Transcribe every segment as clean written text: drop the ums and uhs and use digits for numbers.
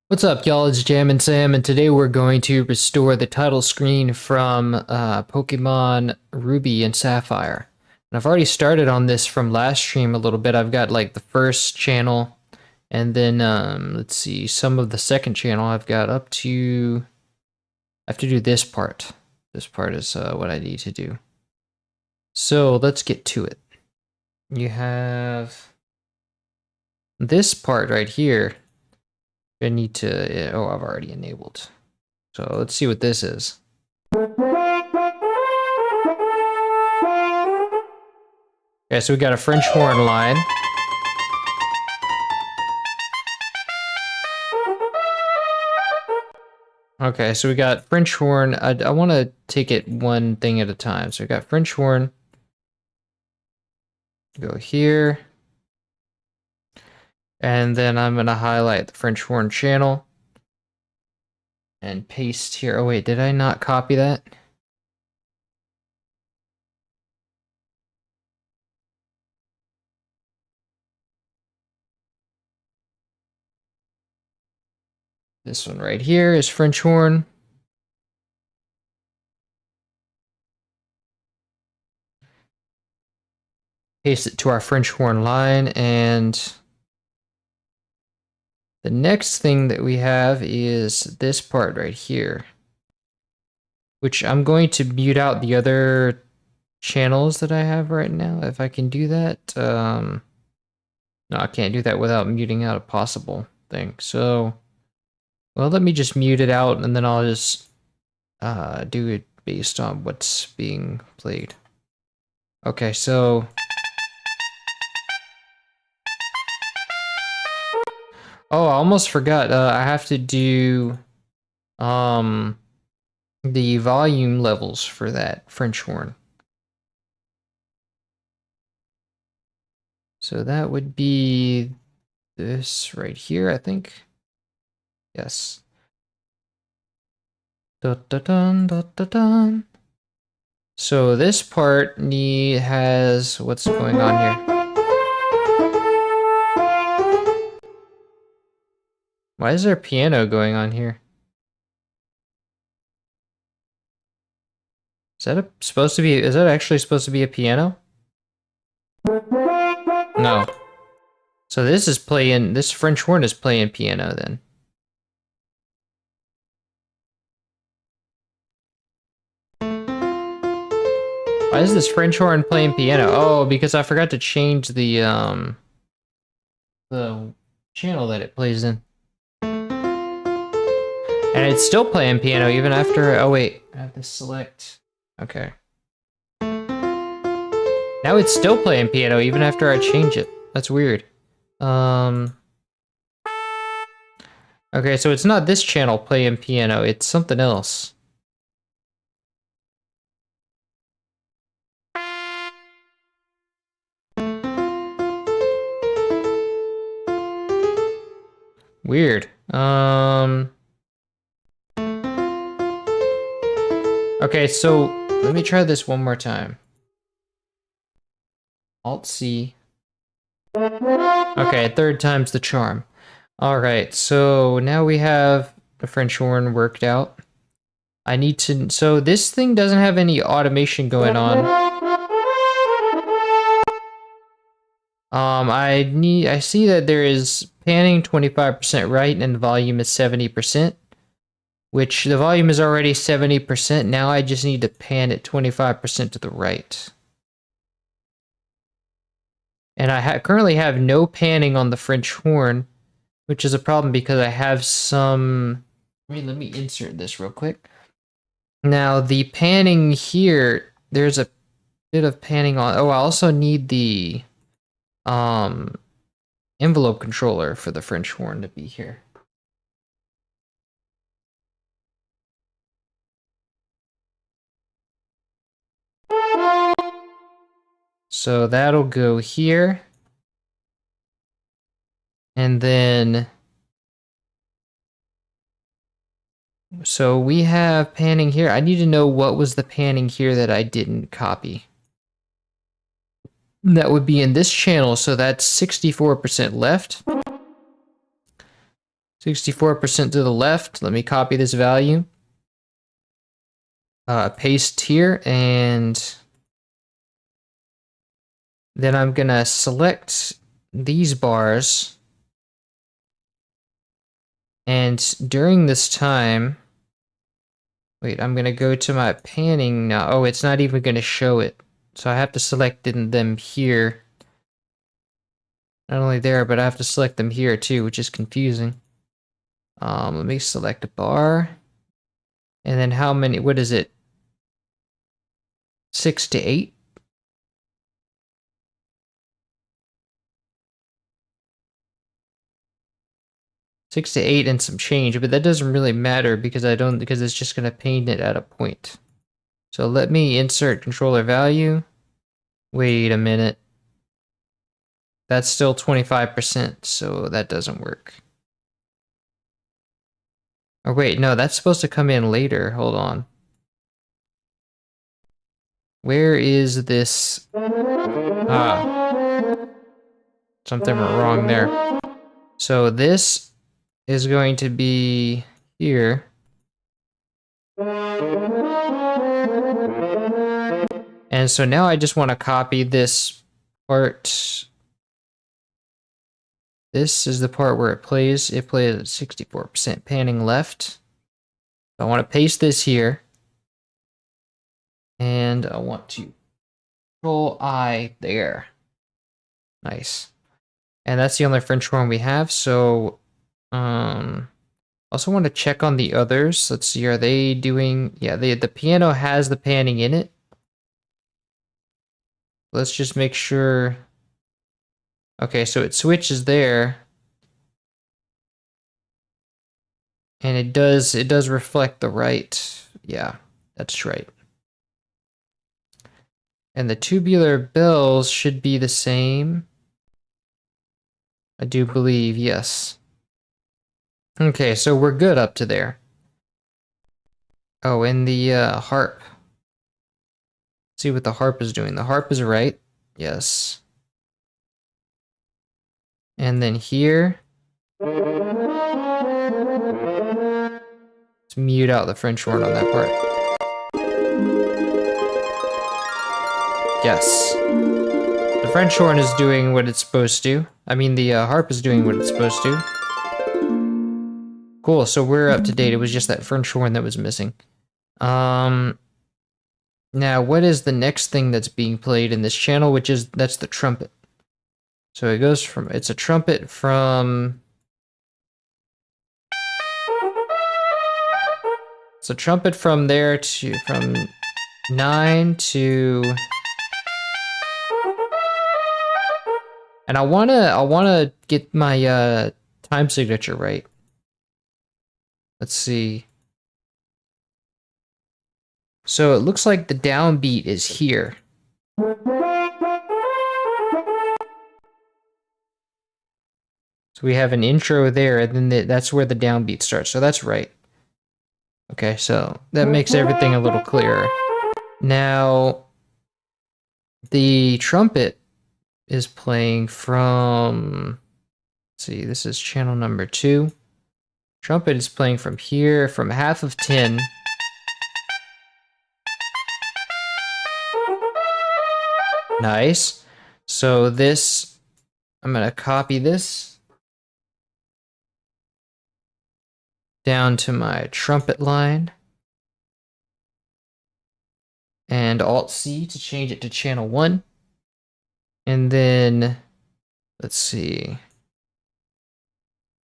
What's up, y'all? It's Jam and Sam, and today we're going to restore the title screen from Pokemon Ruby and Sapphire. And I've already started on this from last stream a little bit. I've got like the first channel, and then let's see, some of the second channel. I've got up to. I have to do this part. This part is what I need to do. So let's get to it. You have this part right here. I need to, oh, I've already enabled. So let's see what this is. Okay, so we got a French horn line. Okay, so we got French horn. I want to take it one thing at a time. So we got French horn. Go here. And then I'm going to highlight the French horn channel. And paste here. Oh wait, did I not copy that? This one right here is French horn. Paste it to our French horn line, and the next thing that we have is this part right here, which I'm going to mute out the other channels that I have right now, if I can do that. No, I can't do that without muting out a possible thing. So, well, let me just mute it out, and then I'll just do it based on what's being played. Okay, so... Oh, I almost forgot. I have to do the volume levels for that French horn. So that would be this right here, I think. Yes. Dun, dun, dun, dun, dun, dun. So this part has what's going on here. Why is there a piano going on here? Is that supposed to be? Is that actually supposed to be a piano? No. So this is playing. This French horn is playing piano then. Why is this French horn playing piano? Oh, because I forgot to change the channel that it plays in. And it's still playing piano even after, oh wait, I have to select, okay. Now it's still playing piano even after I change it. That's weird. Okay, so it's not this channel playing piano, it's something else. Weird. Okay, so let me try this one more time. Alt-C. Okay, third time's the charm. Alright, so now we have the French horn worked out. I need to... So this thing doesn't have any automation going on. I see that there is panning 25% right and the volume is 70%. Which the volume is already 70%. Now I just need to pan it 25% to the right. And I currently have no panning on the French horn, which is a problem because I have some... Let me insert this real quick. Now the panning here, there's a bit of panning on... Oh, I also need the envelope controller for the French horn to be here. So that'll go here. And then... So we have panning here. I need to know what was the panning here that I didn't copy. That would be in this channel, so that's 64% left. 64% to the left. Let me copy this value. Paste here, and then I'm gonna select these bars. And during this time, wait, I'm gonna go to my panning now. Oh, it's not even gonna show it. So I have to select them here. Not only there, but I have to select them here too, which is confusing. Let me select a bar. And then how many, what is it? 6 to 8? Six to 8 and some change, but that doesn't really matter because it's just gonna paint it at a point. So let me insert controller value. Wait a minute. That's still 25%, so that doesn't work. Or wait, no, that's supposed to come in later. Hold on. Where is this? Ah. Something went wrong there. So this is going to be here. And so now I just want to copy this part. This is the part where it plays. It plays at 64% panning left. I want to paste this here. And I want to Control I there. Nice. And that's the only French horn we have, so also want to check on the others. Let's see, are they doing, yeah, the piano has the panning in it. Let's just make sure. Okay, so it switches there. And it does reflect the right. Yeah, that's right. And the tubular bells should be the same. I do believe, yes. Okay, so we're good up to there. Oh, and the harp. Let's see what the harp is doing. The harp is right. Yes. And then here. Let's mute out the French horn on that part. Yes. The French horn is doing what it's supposed to. I mean, the harp is doing what it's supposed to. Cool, so we're up to date. It was just that French horn that was missing. Now, what is the next thing that's being played in this channel, that's the trumpet. So it goes from, it's a trumpet from... It's a trumpet from there to, from 9 to... And I wanna get my time signature right. Let's see. So it looks like the downbeat is here. So we have an intro there, and then that's where the downbeat starts. So that's right. Okay, so that makes everything a little clearer. Now, the trumpet is playing from, let's see, this is channel number 2. Trumpet is playing from here, from half of 10. Nice. So this, I'm gonna copy this down to my trumpet line. And Alt-C to change it to channel 1. And then, let's see.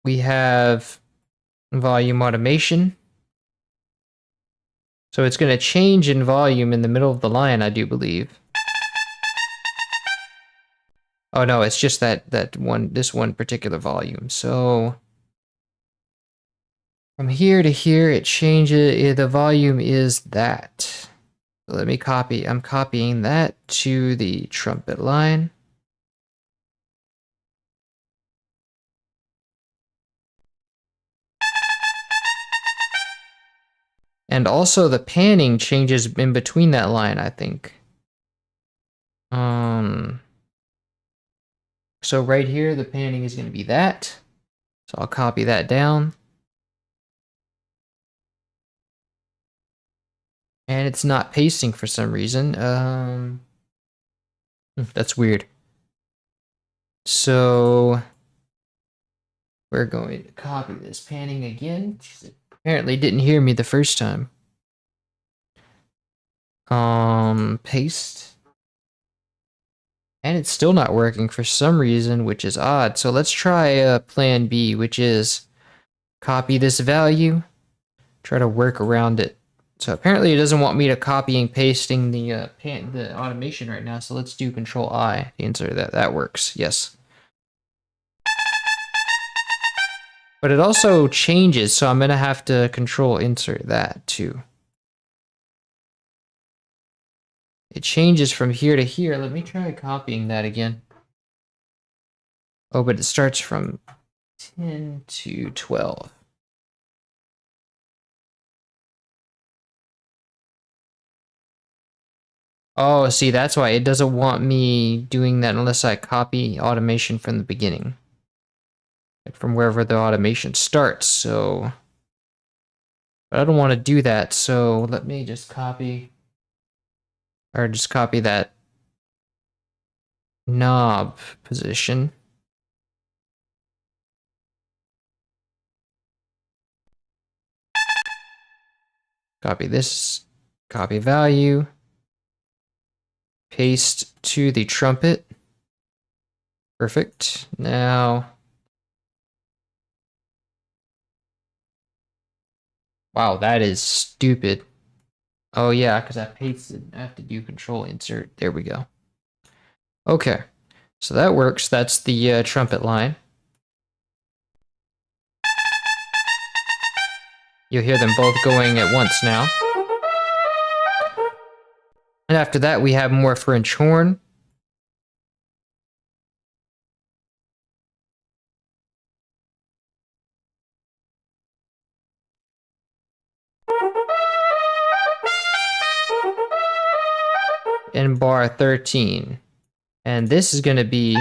We have volume automation. So it's going to change in volume in the middle of the line, I do believe. Oh no, it's just this one particular volume. So from here to here, it changes. The volume is that. So let me copy. I'm copying that to the trumpet line. And also the panning changes in between that line, I think. So right here, the panning is going to be that. So I'll copy that down. And it's not pasting for some reason. That's weird. So we're going to copy this panning again. Apparently didn't hear me the first time. Paste. And it's still not working for some reason, which is odd. So let's try plan B, which is copy this value, try to work around it. So apparently it doesn't want me to copy and pasting the automation right now. So let's do Control I to insert that. That works. Yes. But it also changes, so I'm gonna have to Control insert that too. It changes from here to here. Let me try copying that again. Oh, but it starts from 10 to 12. Oh, see, that's why it doesn't want me doing that unless I copy automation from the beginning. Like from wherever the automation starts, so... But I don't want to do that, so let me just copy... Or just copy that knob position. Copy this, copy value, paste to the trumpet. Perfect. Now, wow, that is stupid. Oh yeah, because I pasted, I have to do Control insert. There we go. Okay, so that works. That's the trumpet line. You'll hear them both going at once now. And after that, we have more French horn. In bar 13. And this is going to be...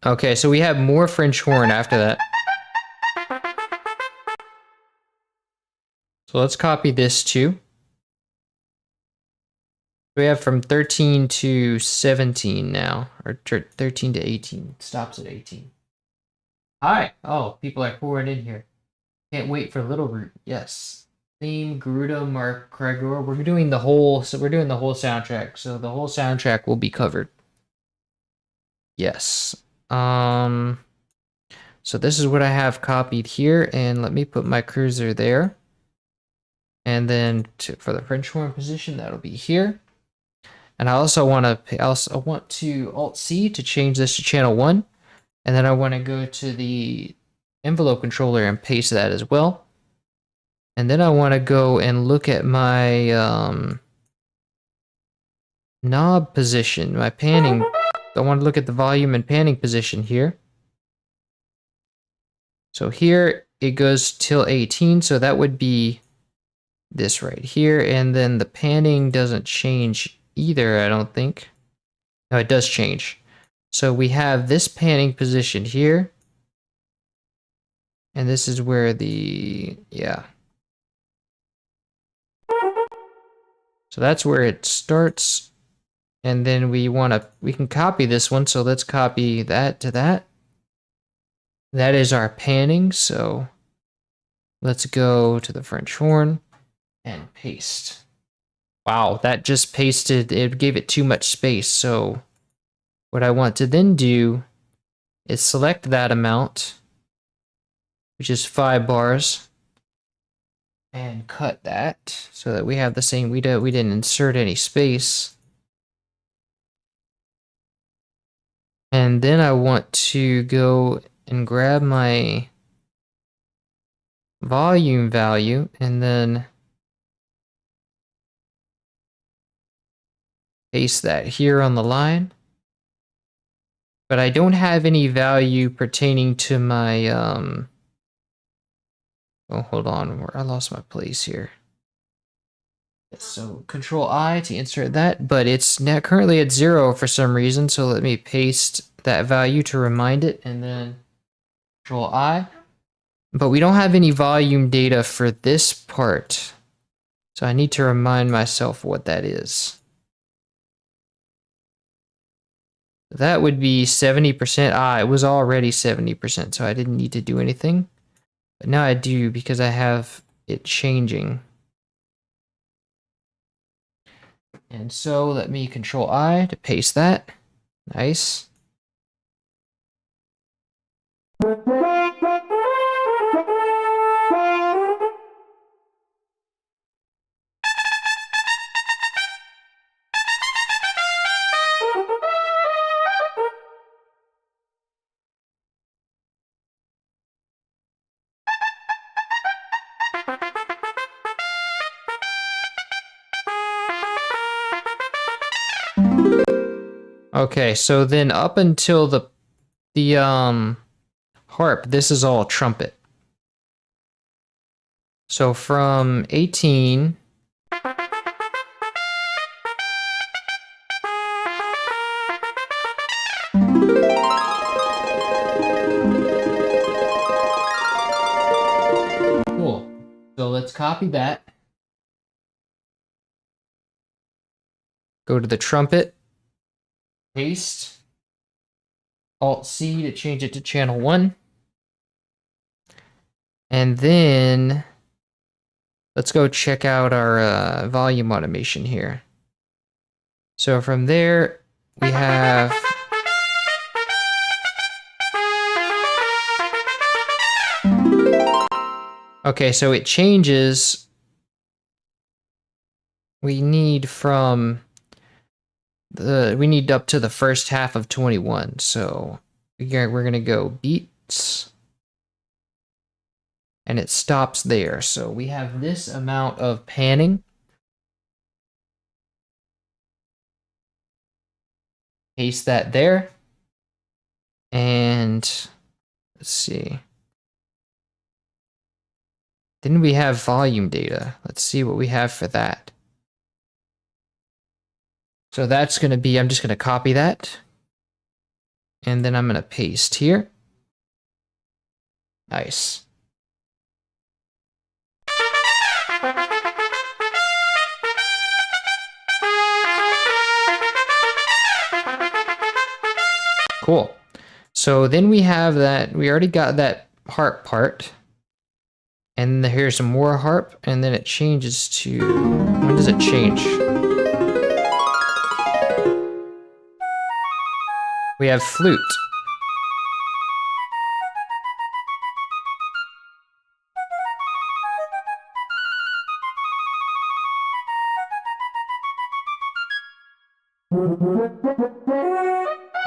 Okay, so we have more French horn after that. So let's copy this too. We have from 13 to 17 now, or 13 to 18. It stops at 18. Hi. Oh, people are pouring in here. Can't wait for Little Root. Yes. Theme, Garuda, Mark, Gregor. We're doing the whole soundtrack. So the whole soundtrack will be covered. Yes. So this is what I have copied here, and let me put my cursor there. And then for the French horn position, that'll be here. And I also want to Alt-C to change this to channel 1. And then I want to go to the envelope controller and paste that as well. And then I want to go and look at my knob position, my panning. I want to look at the volume and panning position here. So here it goes till 18, so that would be this right here. And then the panning doesn't change either, I don't think. No, it does change. So we have this panning position here. And this is where the, yeah. So that's where it starts. And then we can copy this one. So let's copy that to that. That is our panning. So let's go to the French horn and paste. Wow, that just pasted, it gave it too much space. So what I want to then do is select that amount, which is 5 bars, and cut that so that we have the same, we didn't insert any space. And then I want to go and grab my volume value and then paste that here on the line. But I don't have any value pertaining to my, oh, hold on, I lost my place here. So Control I to insert that, but it's now currently at 0 for some reason, so let me paste that value to remind it, and then Control I. But we don't have any volume data for this part. So I need to remind myself what that is. That would be 70%. It was already 70%, so I didn't need to do anything. But now I do because I have it changing. And so let me Control I to paste that. Nice. Okay, so then up until the harp, this is all trumpet. So from 18 cool. So let's copy that. Go to the trumpet. Paste. Alt-C to change it to channel 1. And then let's go check out our volume automation here. So from there, we have... Okay, so it changes. We need we need up to the first half of 21. So we're gonna go beats. And it stops there. So we have this amount of panning. Paste that there. And let's see. Then we have volume data. Let's see what we have for that. So that's going to be, I'm just going to copy that. And then I'm going to paste here. Nice. Cool. So then we have that, we already got that harp part. And here's some more harp, and then it changes to, when does it change? We have flute.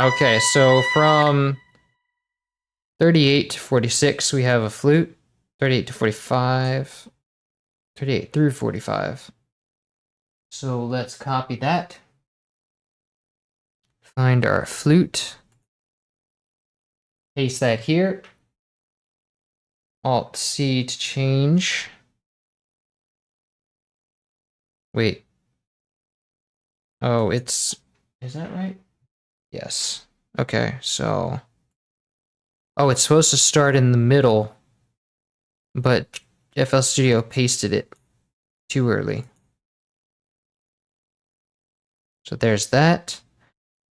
Okay, so from 38 to 46, we have a flute. 38 to 45. 38 through 45. So let's copy that. Find our flute. Paste that here. Alt-C to change. Wait. Oh, is that right? Yes. Okay, so. Oh, it's supposed to start in the middle, but FL Studio pasted it too early. So there's that.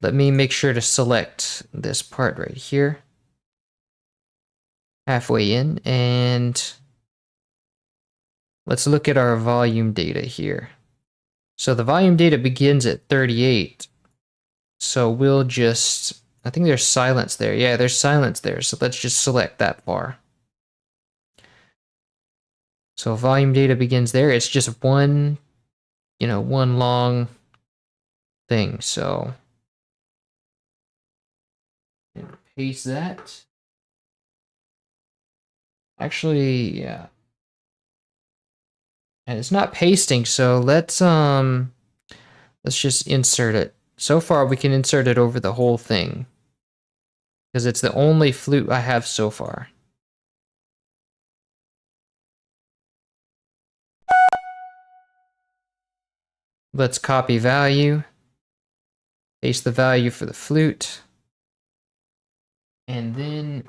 Let me make sure to select this part right here. Halfway in, and let's look at our volume data here. So the volume data begins at 38. So we'll just, I think there's silence there. Yeah, there's silence there. So let's just select that bar. So volume data begins there. It's just one long thing. So paste that. Actually, yeah. And it's not pasting, so let's just insert it. So far we can insert it over the whole thing, because it's the only flute I have so far. Let's copy value. Paste the value for the flute. And then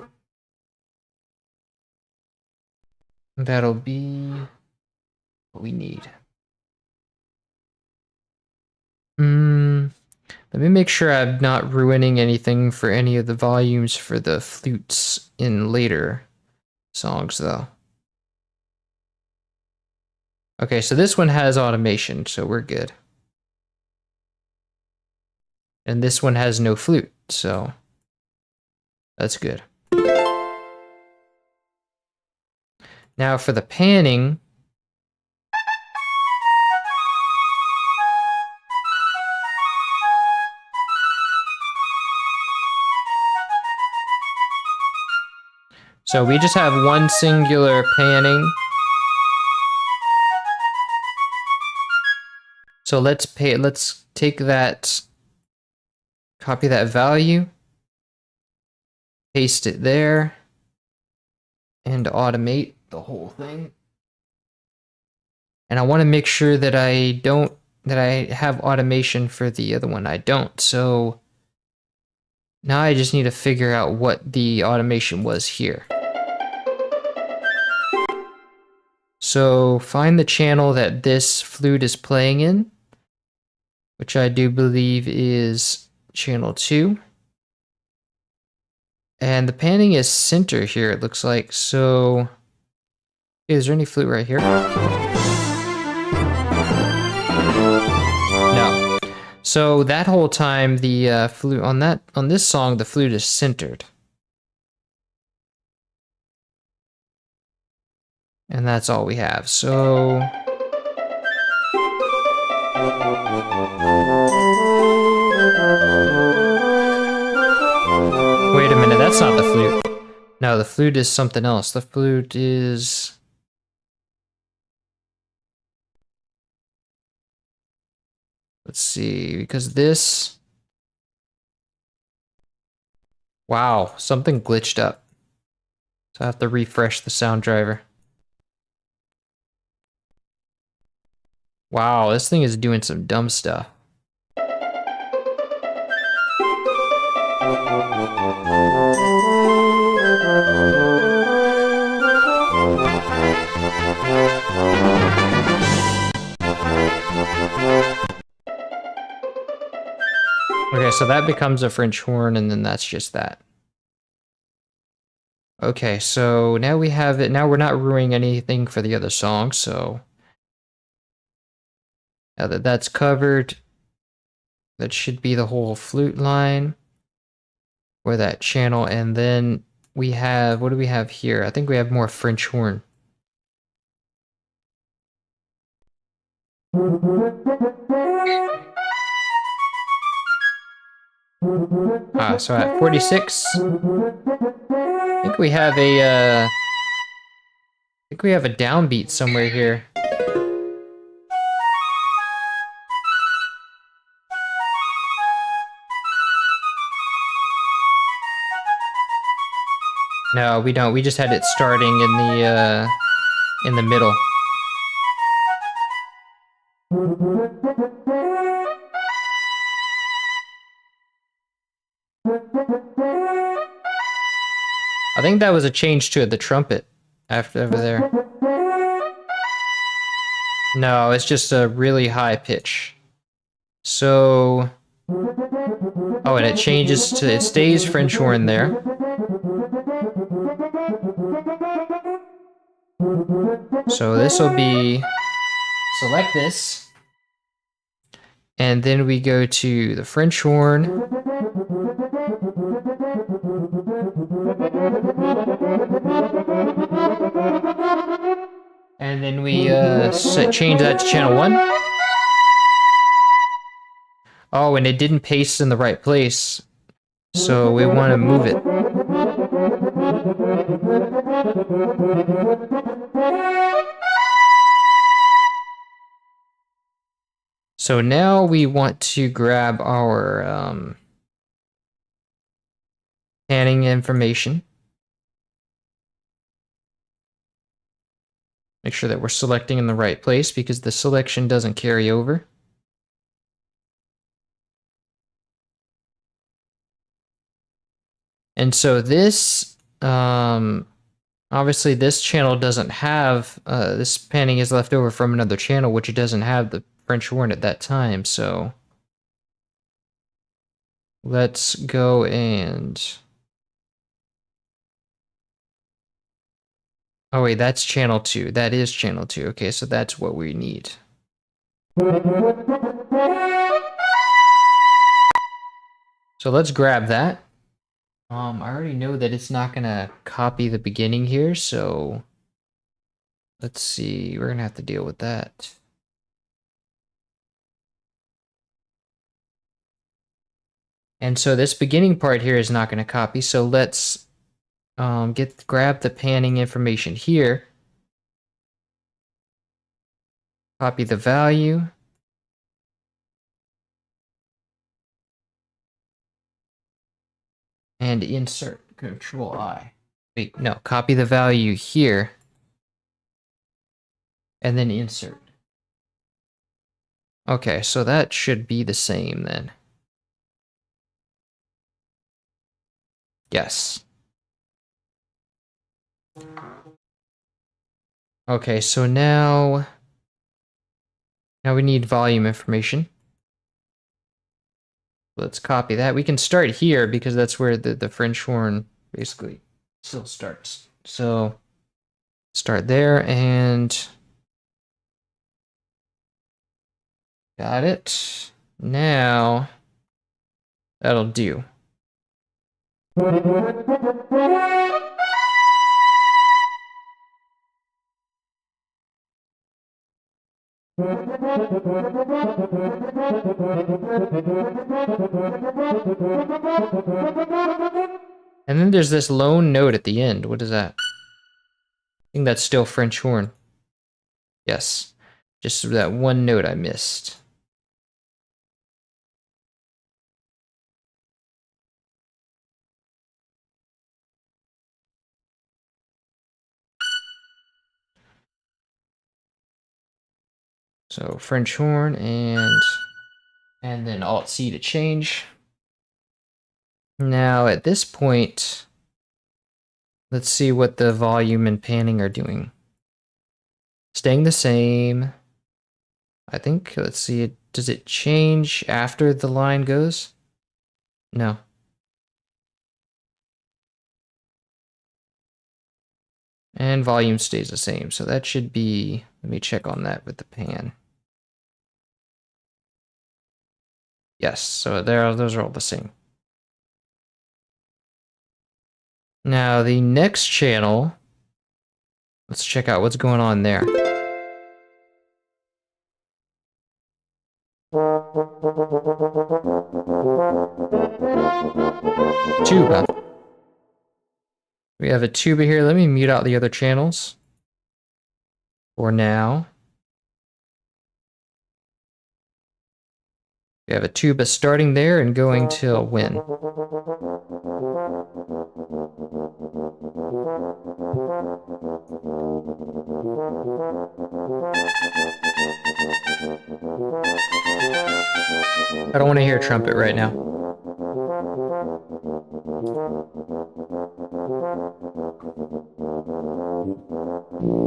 that'll be what we need. Let me make sure I'm not ruining anything for any of the volumes for the flutes in later songs, though. Okay, so this one has automation, so we're good. And this one has no flute, so that's good. Now for the panning, so we just have one singular panning. So let's take that, copy that value, paste it there, and automate the whole thing. And I want to make sure that I have automation for the other one. I don't. So now I just need to figure out what the automation was here. So find the channel that this flute is playing in, which I do believe is channel 2. And the panning is center here, it looks like. So is there any flute right here? No. So that whole time the flute on this song, the flute is centered. And that's all we have. So wait a minute, that's not the flute. No, the flute is something else. The flute is... Let's see, because this... Wow, something glitched up. So I have to refresh the sound driver. Wow, this thing is doing some dumb stuff. Okay, so that becomes a French horn, and then that's just that. Okay, so now we have it. Now we're not ruining anything for the other song, so now that that's covered, that should be the whole flute line or that channel, and then we have, what do we have here? I think we have more French horn. So at 46, I think we have a downbeat somewhere here. No, we don't. We just had it starting in the middle. I think that was a change to the trumpet over there. No, it's just a really high pitch. So, oh, and it changes to, it stays French horn there. So this will be, select this, and then we go to the French horn. And then we change that to channel 1. Oh, and it didn't paste in the right place, so we want to move it. So now we want to grab our panning information. Make sure that we're selecting in the right place because the selection doesn't carry over. And so this, obviously this channel doesn't have, this panning is left over from another channel, which it doesn't have the French horn at that time. So let's go and, oh wait, that's channel 2. That is channel 2. Okay, so that's what we need. So let's grab that. I already know that it's not gonna copy the beginning here, so let's see, we're gonna have to deal with that. And so this beginning part here is not gonna copy, so let's grab the panning information here, copy the value, and insert, Control I. Wait, no, copy the value here, and then insert. Okay, so that should be the same then. Yes. Okay, so now we need volume information. Let's copy that. We can start here because that's where the French horn basically still starts. So start there and got it. Now that'll do. And then there's this lone note at the end. What is that? I think that's still French horn. Yes. Just that one note I missed. So French horn and then Alt C to change. Now at this point, let's see what the volume and panning are doing. Staying the same. I think, let's see, does it change after the line goes? No. And volume stays the same, so that should be, let me check on that with the pan. Yes, so those are all the same. Now the next channel, let's check out what's going on there. Tuba. We have a tuba here. Let me mute out the other channels for now. We have a tuba starting there and going till when? I don't want to hear trumpet right now.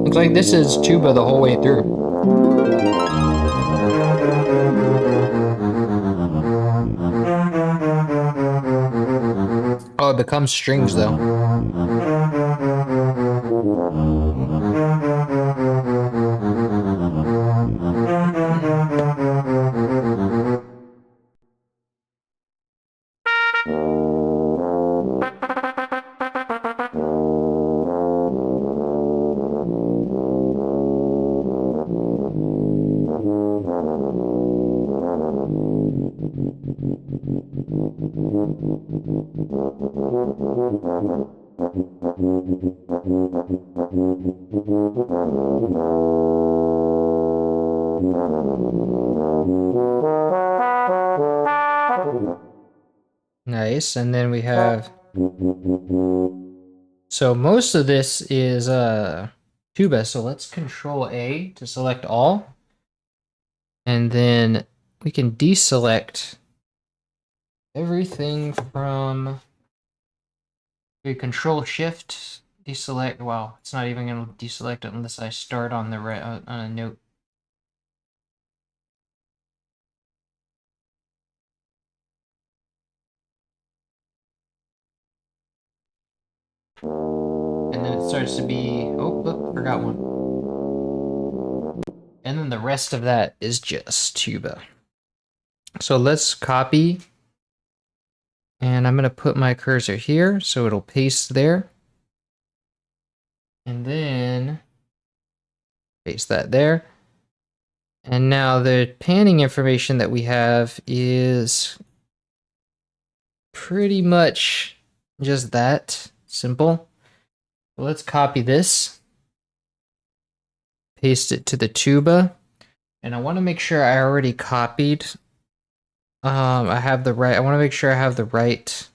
Looks like this is tuba the whole way through. Oh, it becomes strings though. Nice, and then we have, so most of this is tuba, so let's Control A to select all, and then we can deselect everything from We Control Shift, deselect. Wow, it's not even going to deselect it unless I start on the on a note. And then it starts to be, oh, look, forgot one. And then the rest of that is just tuba. So let's copy, and I'm going to put my cursor here so it'll paste there. And then paste that there. And now the panning information that we have is pretty much just that simple. Let's copy this, paste it to the tuba, and I want to make sure I already copied. I have the right. I want to make sure I have the right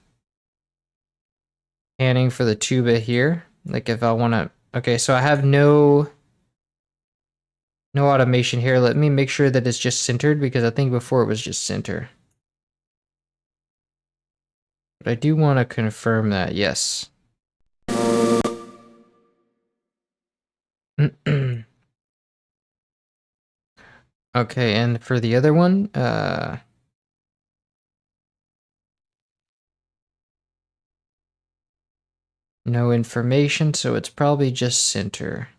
panning for the tuba here. Like if I want to. Okay, so I have no automation here. Let me make sure that it's just centered because I think before it was just center. But I do want to confirm that. Yes. Okay, and for the other one, no information, so it's probably just center.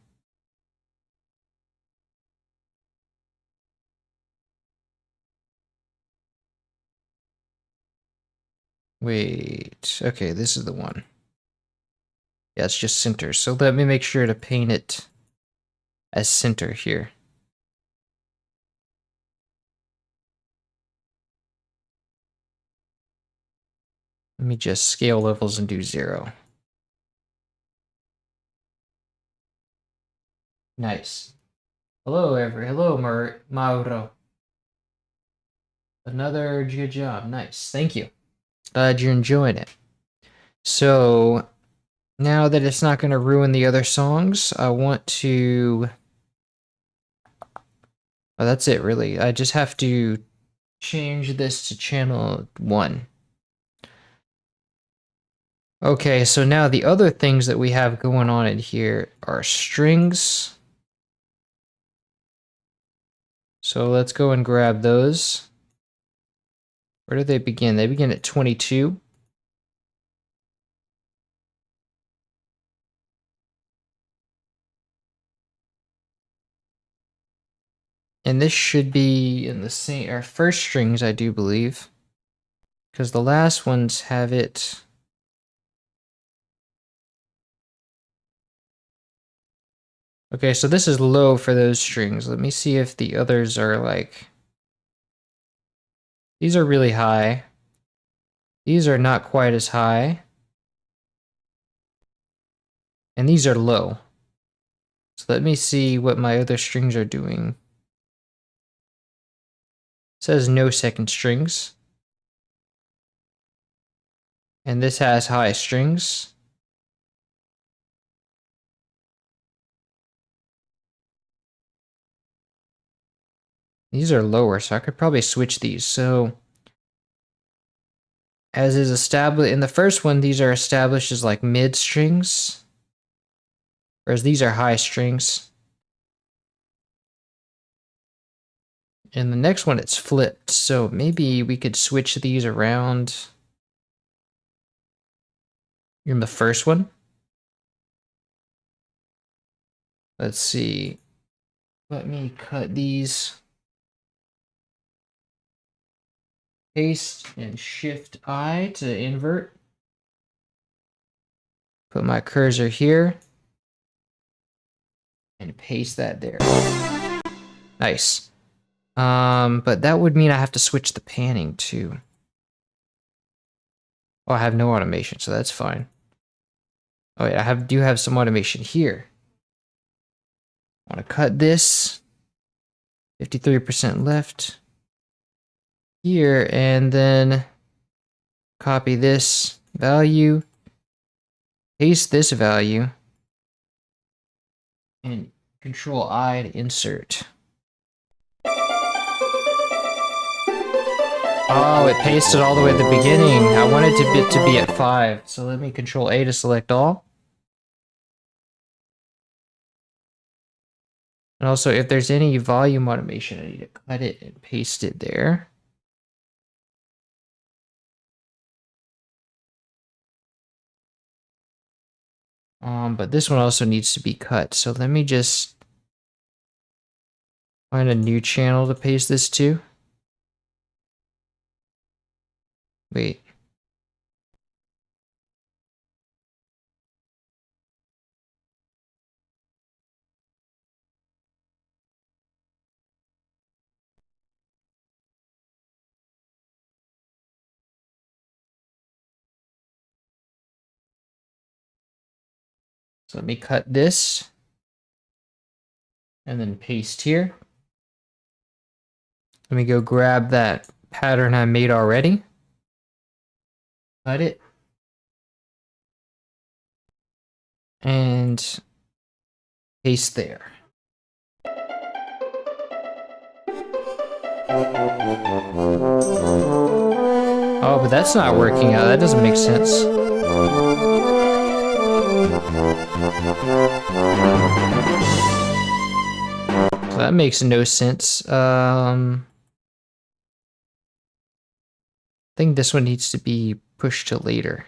Wait, okay, this is the one. Yeah, it's just center. So let me make sure to paint it as center here. Let me just scale levels and do 0. Nice. Hello, Mauro. Another good job. Nice. Thank you. Glad you're enjoying it. So now that it's not going to ruin the other songs, I want to. Oh, that's it, really. I just have to change this to channel 1. Okay, so now the other things that we have going on in here are strings. So let's go and grab those. Where do they begin? They begin at 22. And this should be in the same, our first strings, I do believe. Because the last ones have it. Okay, so this is low for those strings. Let me see if the others are like. These are really high. These are not quite as high. And these are low. So let me see what my other strings are doing. It says no second strings. And this has high strings. These are lower, so I could probably switch these. So as is established in the first one, these are established as like mid strings, whereas these are high strings. In the next one, it's flipped, so maybe we could switch these around. In the first one, let's see. Let me cut these. Paste and Shift I to invert. Put my cursor here. And paste that there. Nice. But that would mean I have to switch the panning too. Oh, I have no automation, so that's fine. Oh wait, I do have some automation here. I want to cut this. 53% left. Here, and then copy this value, paste this value, and Control I to insert. Oh, it pasted all the way at the beginning. I wanted it to be at 5, so let me Control A to select all. And also, if there's any volume automation, I need to cut it and paste it there. But this one also needs to be cut, so let me just find a new channel to paste this to. Wait. So let me cut this and then paste here. Let me go grab that pattern I made already. Cut it. And paste there. Oh, but that's not working out. That doesn't make sense. So that makes no sense. I think this one needs to be pushed to later.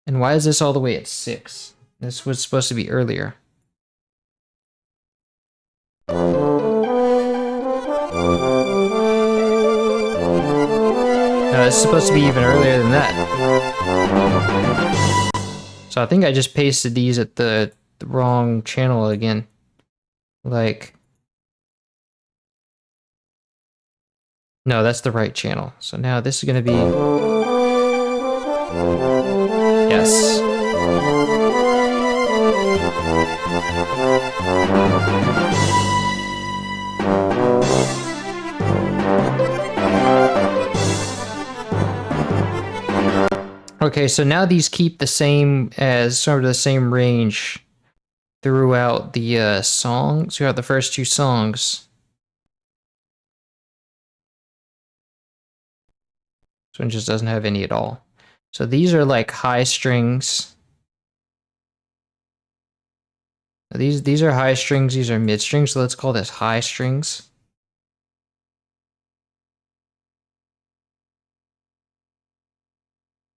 And why is this all the way at 6? This was supposed to be earlier. No, it's supposed to be even earlier than that. So I think I just pasted these at the wrong channel again. Like... No, that's the right channel. So now this is going to be... Yes. Okay, so now these keep the same as sort of the same range throughout the songs, throughout the first 2 songs. This one just doesn't have any at all. So these are like high strings. These are high strings, these are mid strings, so let's call this high strings.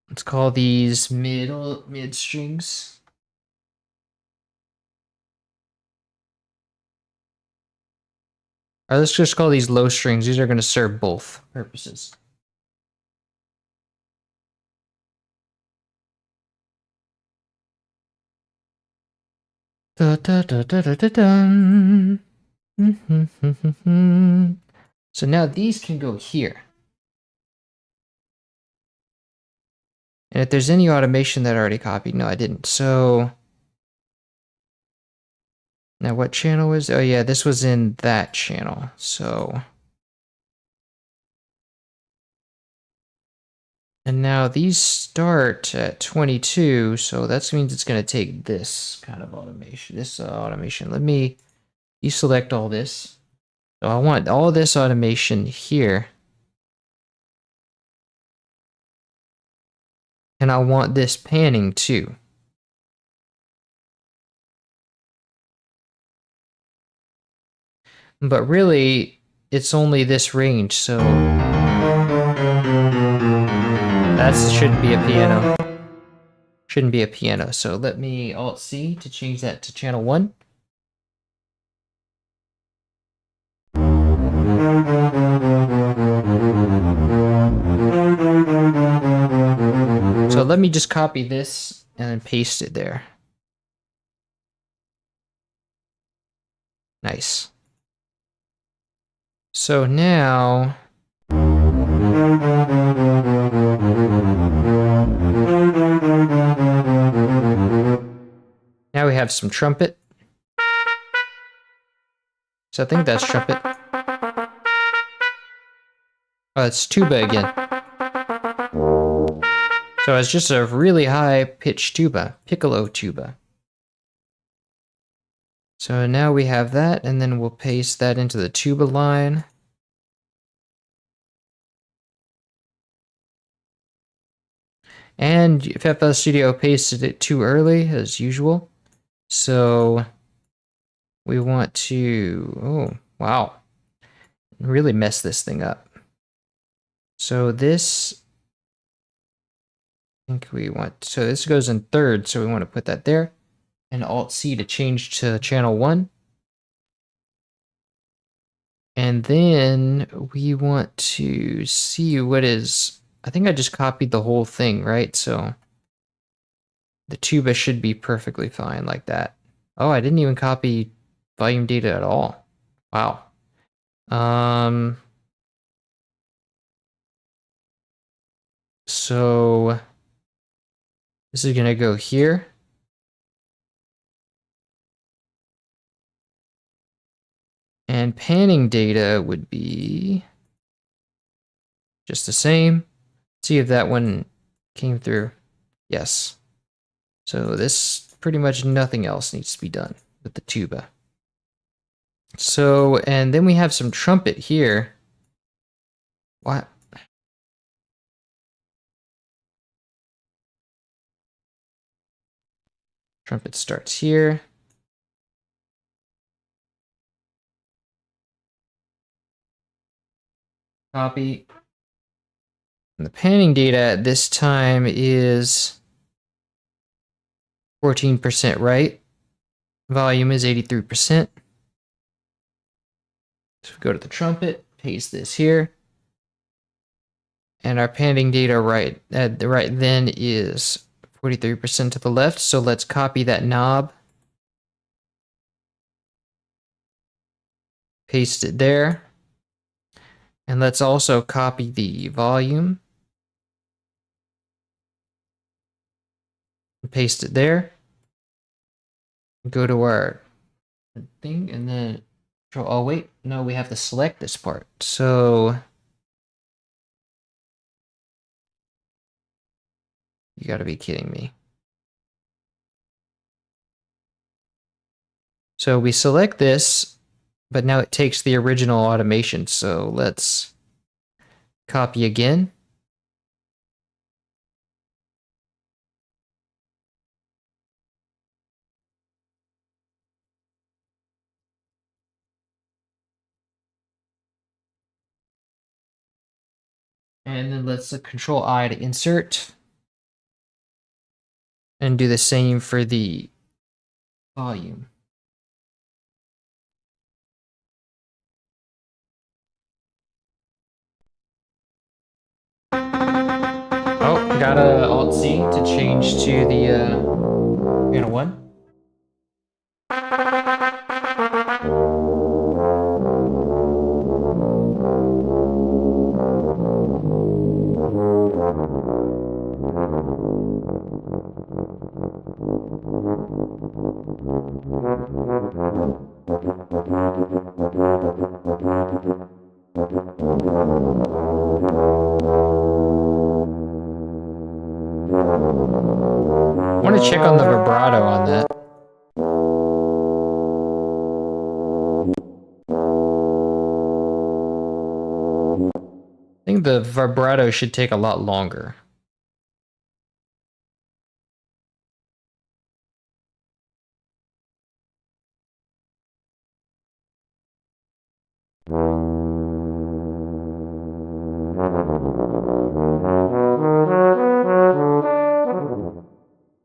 Let's call these mid strings. Alright, let's just call these low strings. These are going to serve both purposes. Da, da, da, da, da, da, dun. So now these can go here. And if there's any automation that I already copied, no, I didn't. So now what channel was? Oh yeah, this was in that channel. So and now these start at 22, so that means it's going to take this kind of automation. This automation. Let me deselect all this. So I want all this automation here. And I want this panning too. But really, it's only this range, so that shouldn't be a piano. Shouldn't be a piano. So let me Alt-C to change that to channel 1. So let me just copy this and then paste it there. Nice. So now... Now we have some trumpet. So I think that's trumpet. Oh, it's tuba again. So it's just a really high pitched tuba, piccolo tuba. So now we have that, and then we'll paste that into the tuba line. And FL Studio pasted it too early, as usual. So we want to, oh, wow, really mess this thing up. So this, I think we want, so this goes in third, so we want to put that there. And Alt-C to change to channel 1. And then we want to see what is, I think I just copied the whole thing, right? So the tuba should be perfectly fine like that. Oh, I didn't even copy volume data at all. Wow. So this is gonna go here. And panning data would be just the same. See if that one came through. Yes. So this, pretty much nothing else needs to be done with the tuba. So, and then we have some trumpet here. What? Trumpet starts here. Copy. And the panning data at this time is 14% right. Volume is 83%. So we go to the trumpet, paste this here. And our panning data right then is 43% to the left. So let's copy that knob. Paste it there. And let's also copy the volume. Paste it there. Go to our thing and then, oh wait, no, we have to select this part. So you gotta be kidding me. So we select this, but now it takes the original automation. So let's copy again. And then let's Control I to insert. And do the same for the volume. Oh, gotta Alt-C to change to the channel 1. I want to check on the vibrato on that. I think the vibrato should take a lot longer.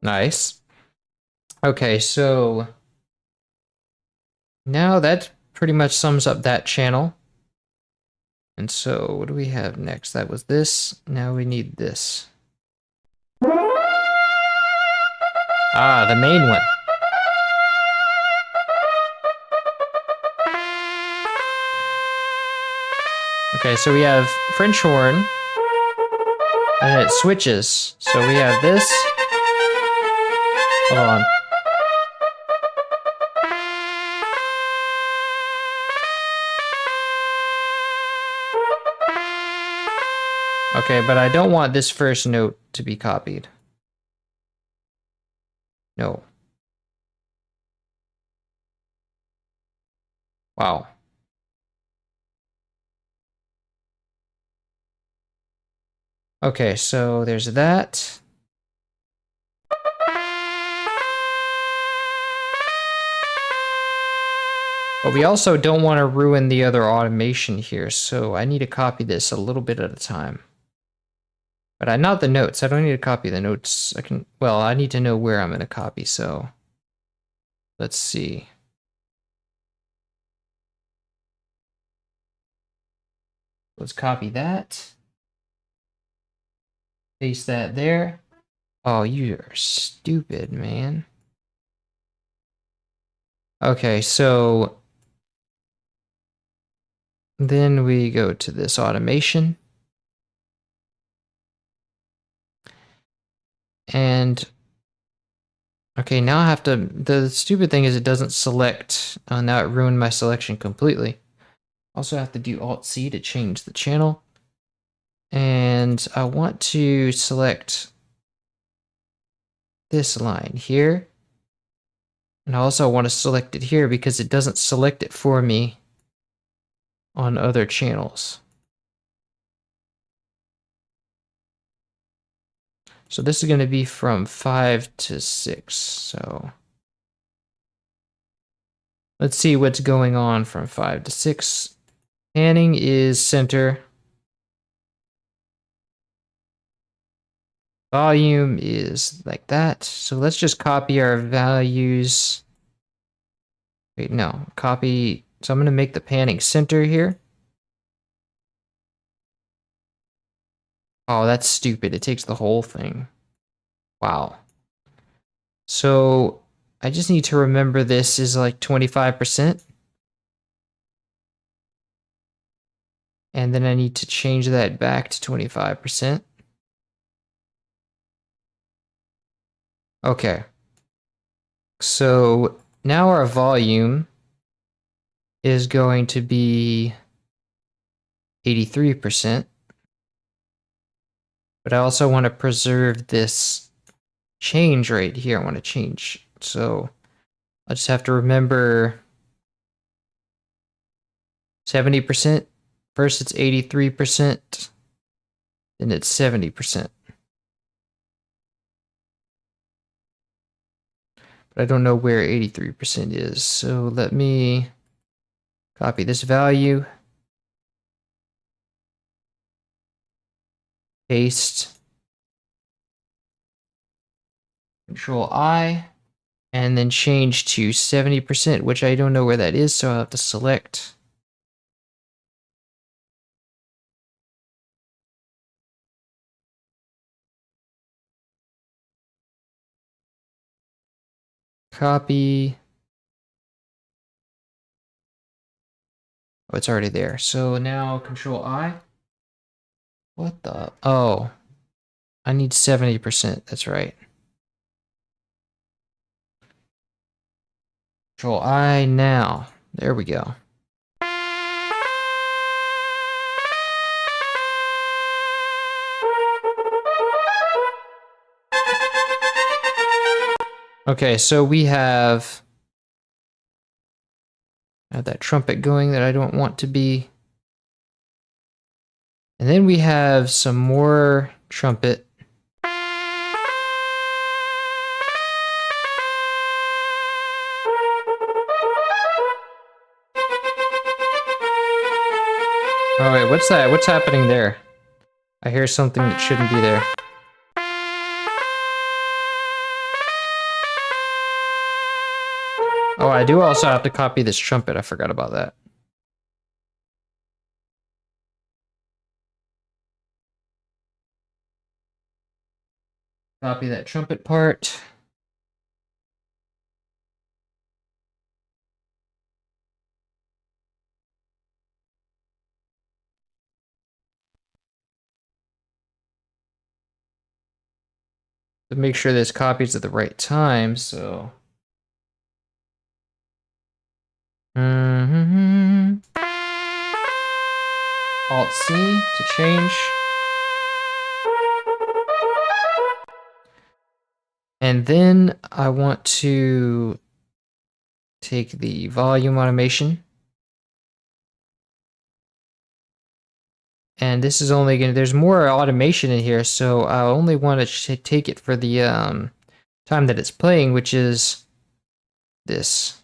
Nice. Okay, so now that pretty much sums up that channel. And so what do we have next? That was this. Now we need this. Ah, the main one. Okay, so we have French horn. And it switches. So we have this. Hold on. Okay, but I don't want this first note to be copied. No. Wow. Okay, so there's that. But we also don't want to ruin the other automation here, so I need to copy this a little bit at a time. But not the notes. I don't need to copy the notes. Well, I need to know where I'm going to copy, so let's see. Let's copy that. Paste that there. Oh, you're stupid, man. Okay, so then we go to this automation. And okay, now I have to, the stupid thing is it doesn't select. Now it ruined my selection completely. Also have to do Alt-C to change the channel. And I want to select this line here. And I also want to select it here because it doesn't select it for me on other channels. So this is going to be from 5 to 6. So let's see what's going on from 5 to 6. Panning is center. Volume is like that. So let's just copy our values. Wait, no, copy. So I'm going to make the panning center here. Oh, that's stupid. It takes the whole thing. Wow. So I just need to remember this is like 25%. And then I need to change that back to 25%. Okay. So now our volume is going to be 83%. But I also want to preserve this change right here. I want to change. So I just have to remember 70%. First it's 83%. Then it's 70%. But I don't know where 83% is. So let me copy this value. Paste. Control I. And then change to 70%, which I don't know where that is, so I'll have to select. Copy. Oh, it's already there. So now Control I. What the? Oh, I need 70%. That's right. Control I now. There we go. Okay, so we have that trumpet going that I don't want to be. And then we have some more trumpet. Oh wait, what's that? What's happening there? I hear something that shouldn't be there. Oh, I do also have to copy this trumpet. I forgot about that. Copy that trumpet part. To make sure this copies at the right time, so. Alt-C to change. And then I want to take the volume automation. And this is only going to, there's more automation in here, so I only want to take it for the time that it's playing, which is this.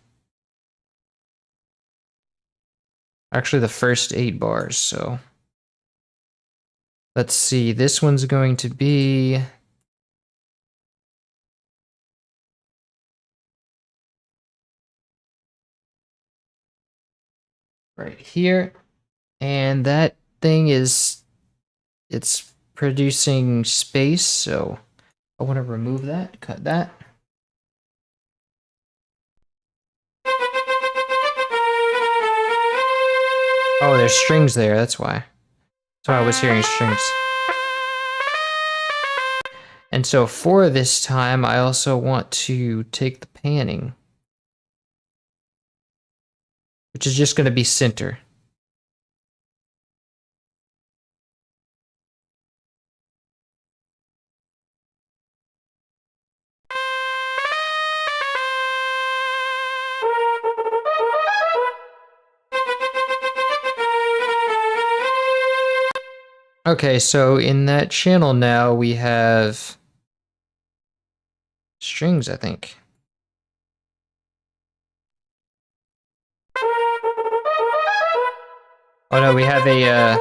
Actually, the first 8 bars, so. Let's see, this one's going to be... right here. And that thing is... it's producing space, so I want to remove that, cut that. Oh, there's strings there, that's why. That's why I was hearing strings. And so for this time, I also want to take the panning, which is just going to be center. Okay, so in that channel now we have strings, I think. Oh no, we have a,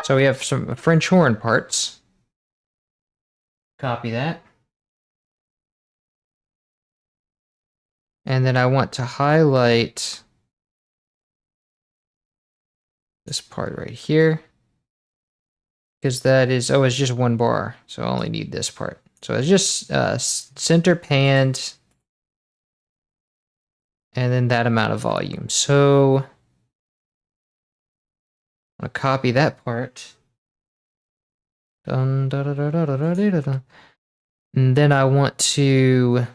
so we have some French horn parts. Copy that. And then I want to highlight this part right here. Because that is, oh, it's just 1 bar. So I only need this part. So it's just center panned. And then that amount of volume. So I'm going to copy that part. Dun, da, da, da, da, da, da, da, da. And then I want to,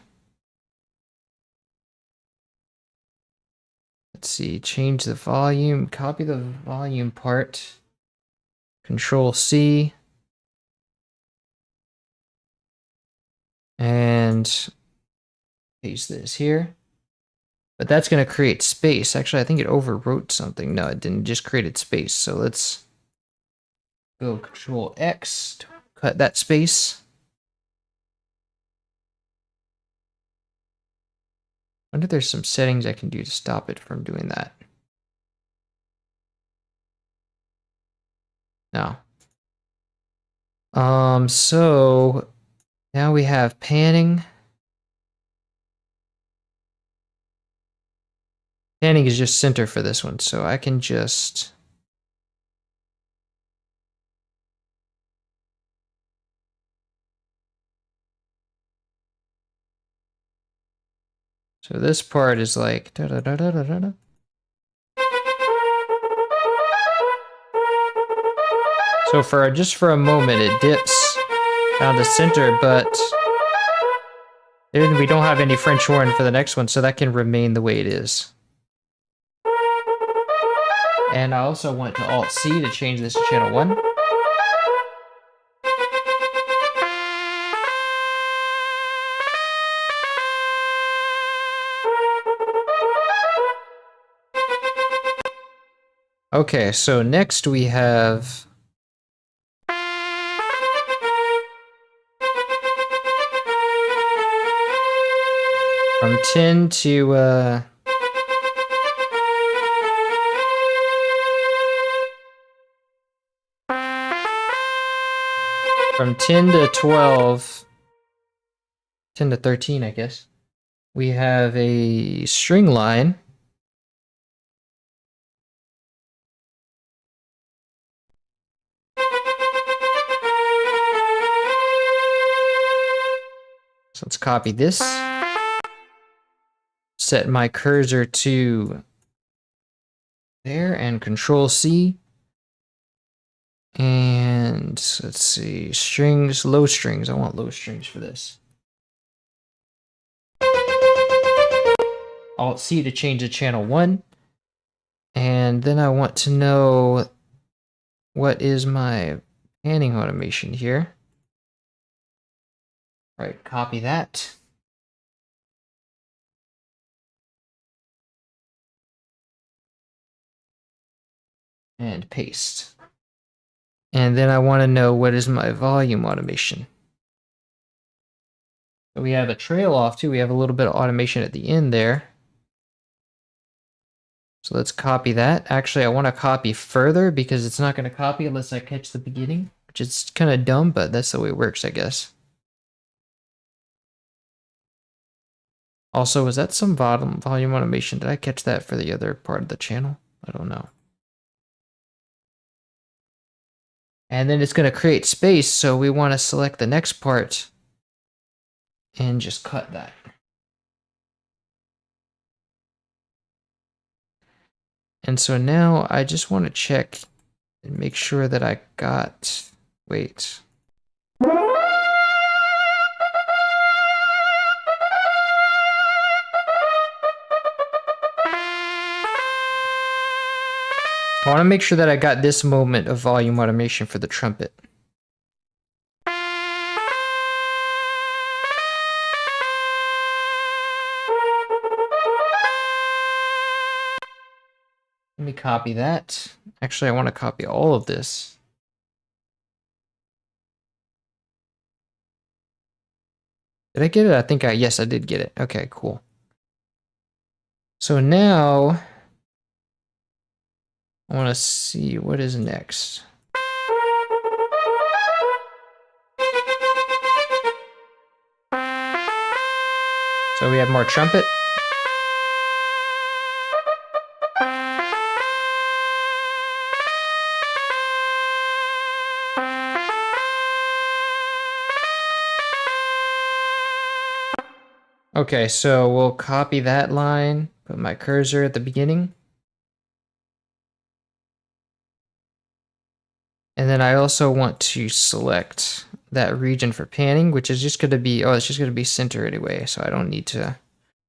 let's see, change the volume, copy the volume part, Control C, and paste this here. But that's going to create space. Actually, I think it overwrote something. No, it didn't, just created space. So let's go Control X to cut that space. I wonder if there's some settings I can do to stop it from doing that. No. So now we have panning. Panning is just center for this one, so I can just... So this part is like da da da da da da. So for just for a moment it dips down to center, but then we don't have any French horn for the next one, so that can remain the way it is. And I also want to Alt C to change this to channel 1. Okay, so next we have from 10 to from 10 to 12, 10 to 13, I guess. We have a string line. So let's copy this. Set my cursor to there and Control C. And let's see, strings, low strings. I want low strings for this. Alt C to change to channel 1. And then I want to know what is my panning automation here. All right, copy that. And paste. And then I want to know what is my volume automation. So we have a trail off too. We have a little bit of automation at the end there. So let's copy that. Actually, I want to copy further because it's not going to copy unless I catch the beginning, which is kind of dumb, but that's the way it works, I guess. Also, was that some volume automation? Did I catch that for the other part of the channel? I don't know. And then it's going to create space, so we want to select the next part and just cut that. And so now I just want to check and make sure that I got, wait. I want to make sure that I got this moment of volume automation for the trumpet. Let me copy that. Actually, I want to copy all of this. Did I get it? I think yes, I did get it. Okay, cool. So now I want to see what is next. So we have more trumpet. Okay, so we'll copy that line, put my cursor at the beginning. And then I also want to select that region for panning, which is just going to be, oh, it's just going to be center anyway, so I don't need to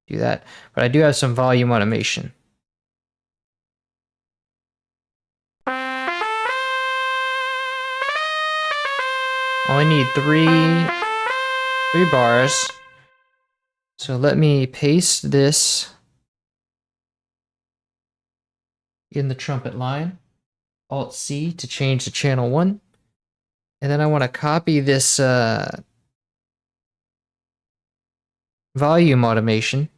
do that. But I do have some volume automation. Only need three bars. So let me paste this in the trumpet line. Alt-C to change to channel 1. And then I want to copy this volume automation.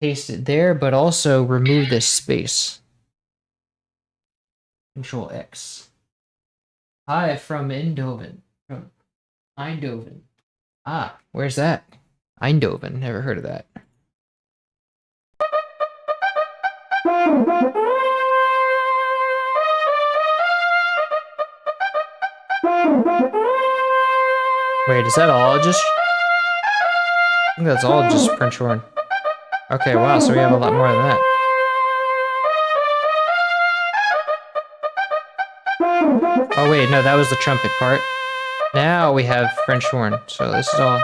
Paste it there, but also remove this space. Control X. Hi from Eindhoven. From Eindhoven. Ah, where's that? Eindhoven. Never heard of that. Wait, is that all just... I think that's all just French horn. Okay, wow, so we have a lot more than that. Oh wait, no, that was the trumpet part. Now we have French horn, so this is all...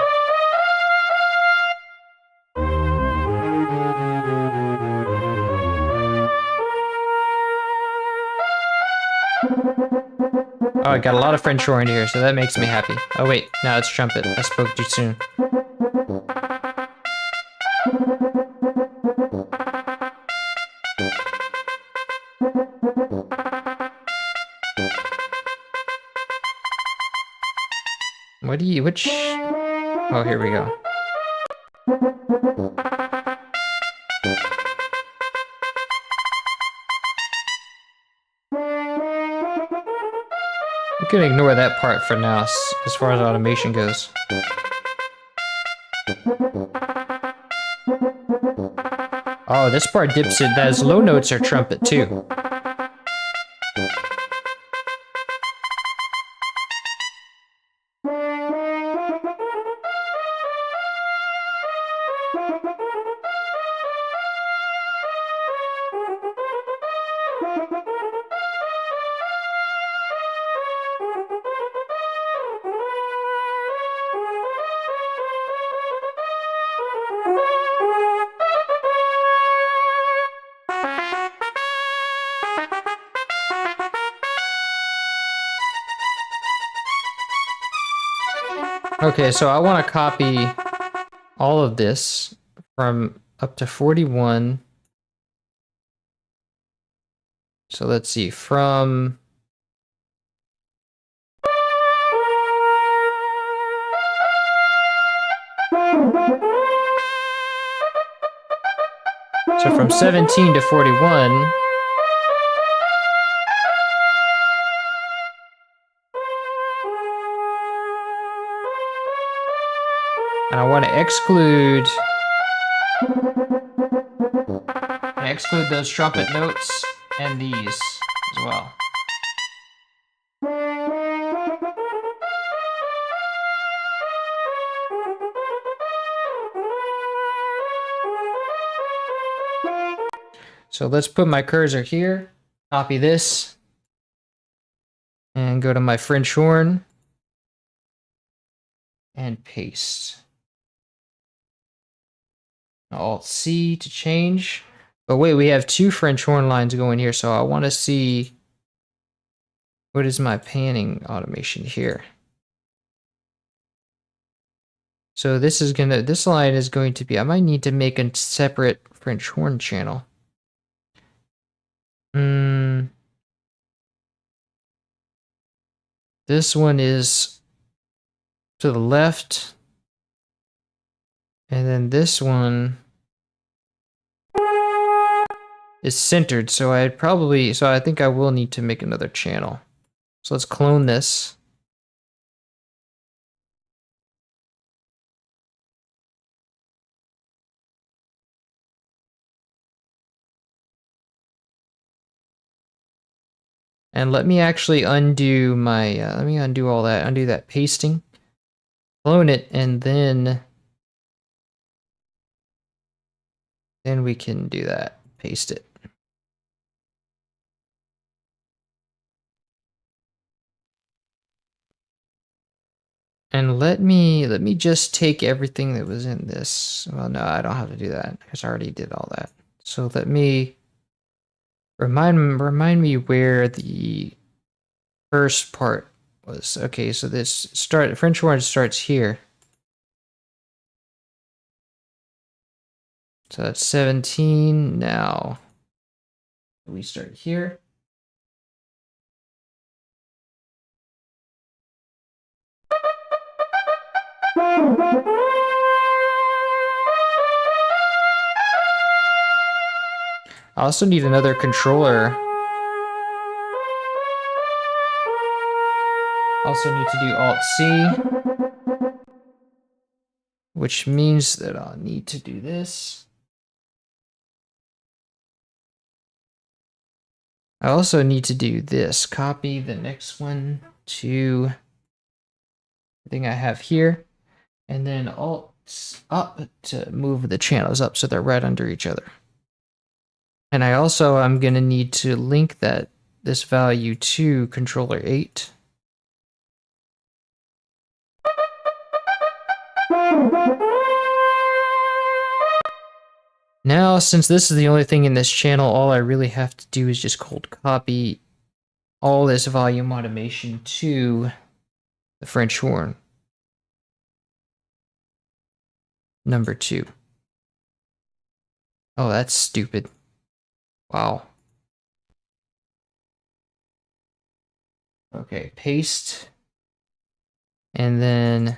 Oh, I got a lot of French horn here, so that makes me happy. Oh wait, now it's trumpet. I spoke too soon. Which... Oh, here we go. We can ignore that part for now, as far as automation goes. Oh, this part dips it. Those low notes are trumpet too. Okay, so I want to copy all of this from up to 41. So let's see, from... So from 17 to 41. And I want to exclude those trumpet notes and these as well. So let's put my cursor here, copy this, and go to my French horn and paste. Alt-C to change. But wait, we have two French horn lines going here, so I want to see what is my panning automation here. So this line is going to be, I might need to make a separate French horn channel. This one is to the left. And then this one is centered, so I think I will need to make another channel. So let's clone this. And let me actually undo my, let me undo all that, undo that pasting, clone it, and then we can do that, paste it. And let me just take everything that was in this. Well, no, I don't have to do that because I already did all that. So let me remind me where the first part was. Okay, so this French horn starts here. So that's 17 now. We start here. I also need another controller. Also need to do Alt-C, which means that I'll need to do this. I also need to do this. Copy the next one to the thing I have here, and then Alt up to move the channels up so they're right under each other. And I'm going to need to link this value to controller 8. Now, since this is the only thing in this channel, all I really have to do is just cold copy all this volume automation to the French horn. Number 2. Oh, that's stupid. Wow. Okay, paste. And then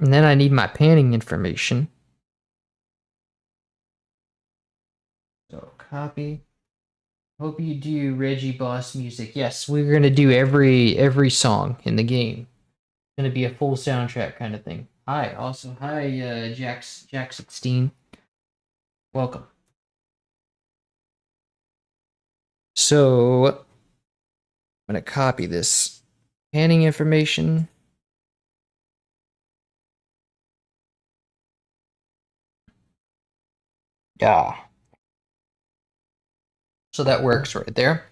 I need my panning information. So copy. Hope you do Reggie Boss music. Yes, we're gonna do every song in the game. It's gonna be a full soundtrack kind of thing. Hi, Jack16. Welcome. So I'm gonna copy this panning information. Yeah. So that works right there.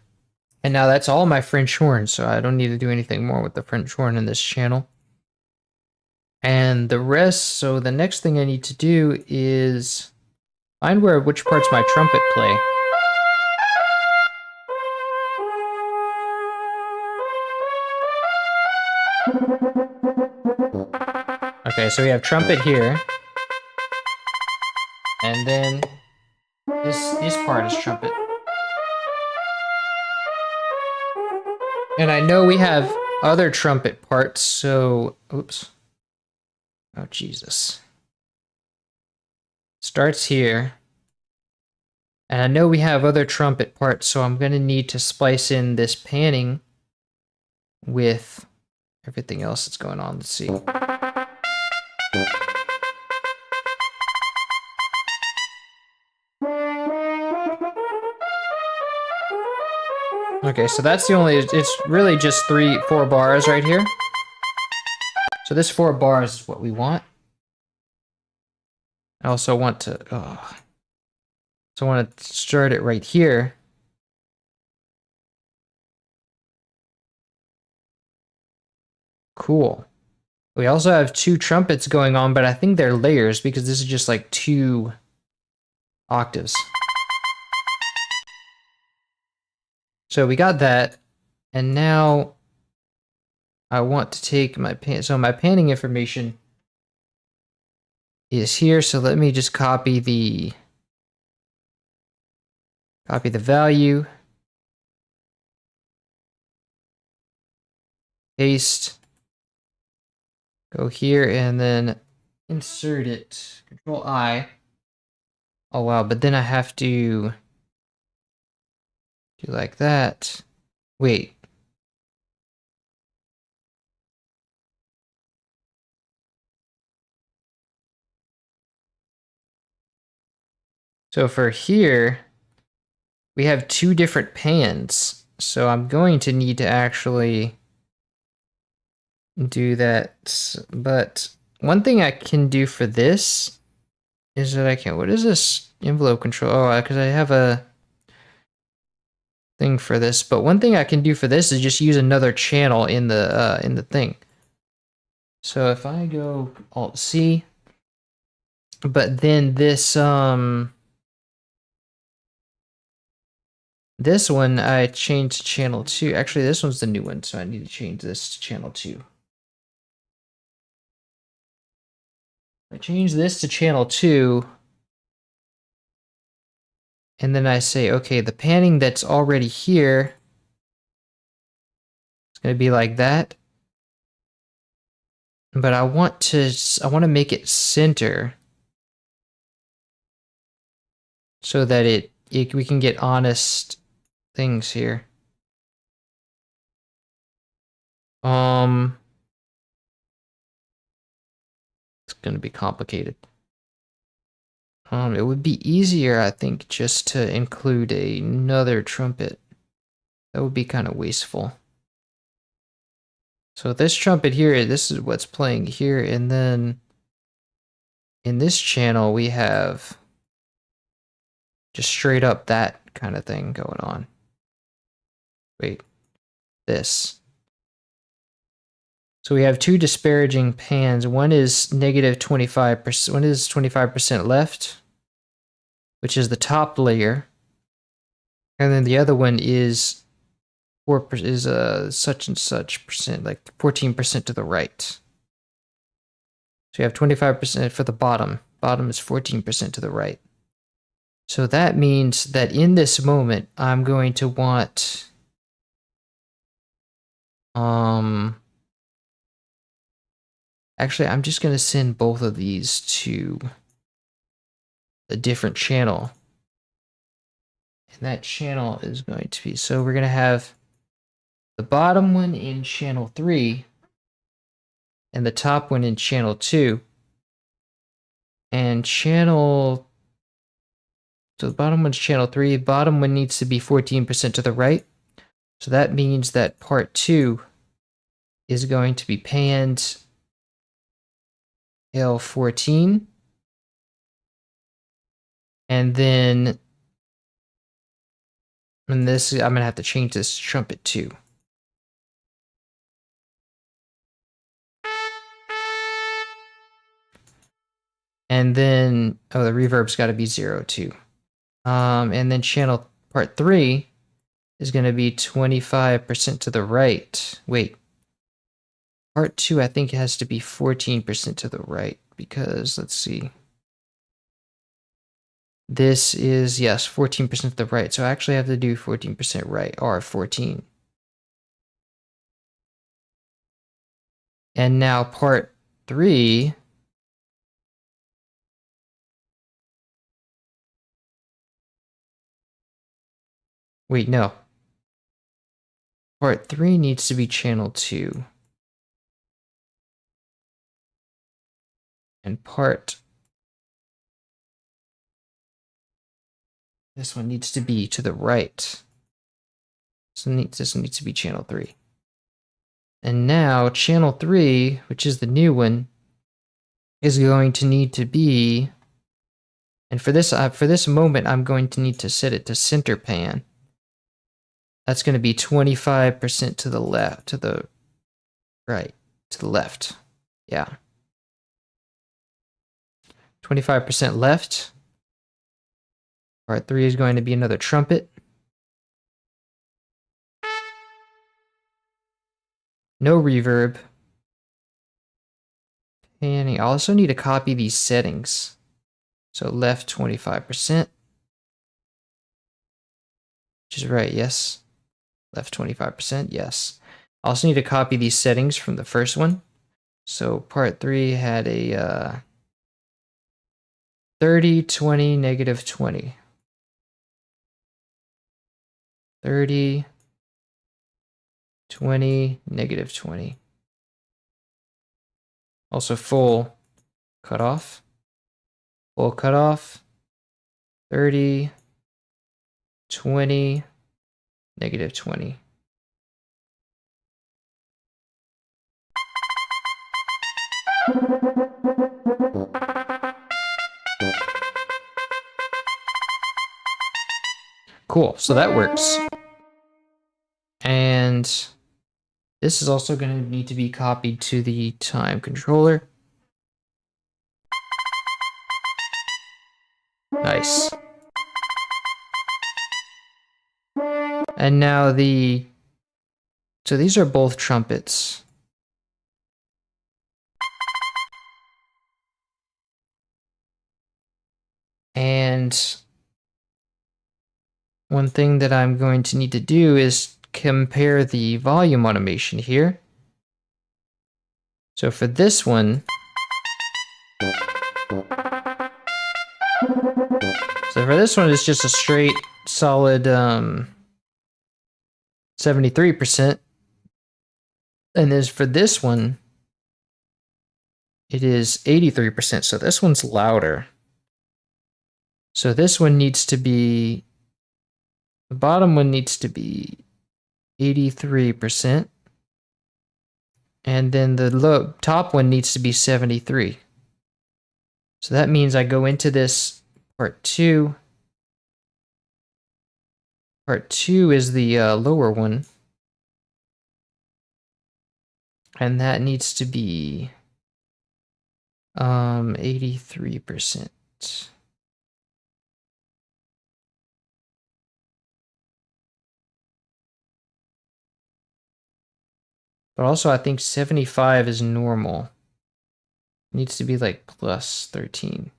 And now that's all my French horn, so I don't need to do anything more with the French horn in this channel. And the rest, so the next thing I need to do is find which parts my trumpet play. Okay, so we have trumpet here. And then this part is trumpet. And I know we have other trumpet parts, so oops. Oh Jesus. starts here. And I know we have other trumpet parts, so I'm going to need to splice in this panning with everything else that's going on. Let's see. Okay, so that's the only, it's really just 4 bars right here. So this 4 bars is what we want. I also want to, so I want to start it right here. Cool. We also have 2 trumpets going on, but I think they're layers because this is just like 2 octaves. So we got that, and now I want to take my my panning information is here. So let me just copy the value, paste, go here, and then insert it. Control I. Oh wow! But then I have to do like that. Wait. So for here, we have 2 different pans. So I'm going to need to actually do that. But one thing I can do for this is that I can, what is this envelope control? Oh, because I have a thing for this. But one thing I can do for this is just use another channel in the thing. So if I go Alt C, but then this this one I changed to channel 2. Actually, this one's the new one, so I need to change this to channel 2. I change this to channel 2, and then I say, okay, the panning that's already here is going to be like that. But I want to make it center so that we can get honest things here. It's going to be complicated. It would be easier, I think, just to include another trumpet. That would be kind of wasteful. So this trumpet here, this is what's playing here, and then in this channel we have just straight up that kind of thing going on. Wait, this. So we have 2 disparaging pans. One is negative 25%, one is 25% left, which is the top layer. And then the other one is such and such percent, like 14% to the right. So you have 25% for the bottom. Bottom is 14% to the right. So that means that in this moment, I'm going to want actually, I'm just going to send both of these to a different channel. And that channel is going to be, so we're going to have the bottom one in channel 3 and the top one in channel 2. And so the bottom one's channel 3, bottom one needs to be 14% to the right. So that means that part 2 is going to be panned L14. And then I'm going to have to change this trumpet too. And then, the reverb's got to be 0 too. And then channel part 3 is going to be 25% to the right. Wait. Part 2, I think, has to be 14% to the right because, let's see. This is, yes, 14% to the right. So I actually have to do 14% right, or 14. And now part 3 Wait, no. Part 3 needs to be channel 2. And this one needs to be to the right. So this one needs to be channel 3. And now channel 3, which is the new one, is going to need to be, and for this moment, I'm going to need to set it to center pan. That's going to be 25% to the left, to the right, to the left. Yeah. 25% left. Part 3 is going to be another trumpet. No reverb. Panning. I also need to copy these settings. So left 25%. Which is right, yes. Left 25%, yes. I also need to copy these settings from the first one. So part 3 had a 30, 20, negative 20. 30, 20, negative 20. Also full cutoff. Full cutoff. 30, 20, negative 20. Cool, so that works. And this is also going to need to be copied to the time controller. Nice. And now so these are both trumpets. And one thing that I'm going to need to do is compare the volume automation here. So for this one, it's just a straight solid 73%. And as for this one, it is 83%. So this one's louder. So this one needs to be, the bottom one needs to be 83%. And then the top one needs to be 73. So that means I go into this part 2. Part 2 is the lower one. And that needs to be 83%. But also I think 75 is normal. It needs to be like plus 13.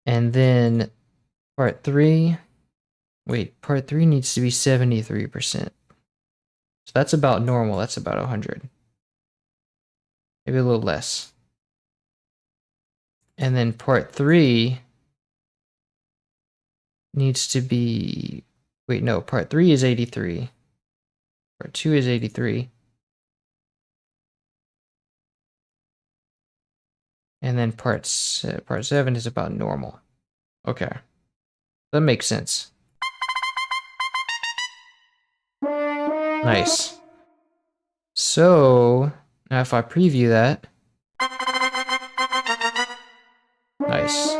And then part 3, part 3 needs to be 73%. So that's about normal, that's about 100. Maybe a little less. And then part 3 needs to be, part 3 is 83. Part 2 is 83. And then part 7 is about normal. Okay. That makes sense. Nice. So, now if I preview that. Nice.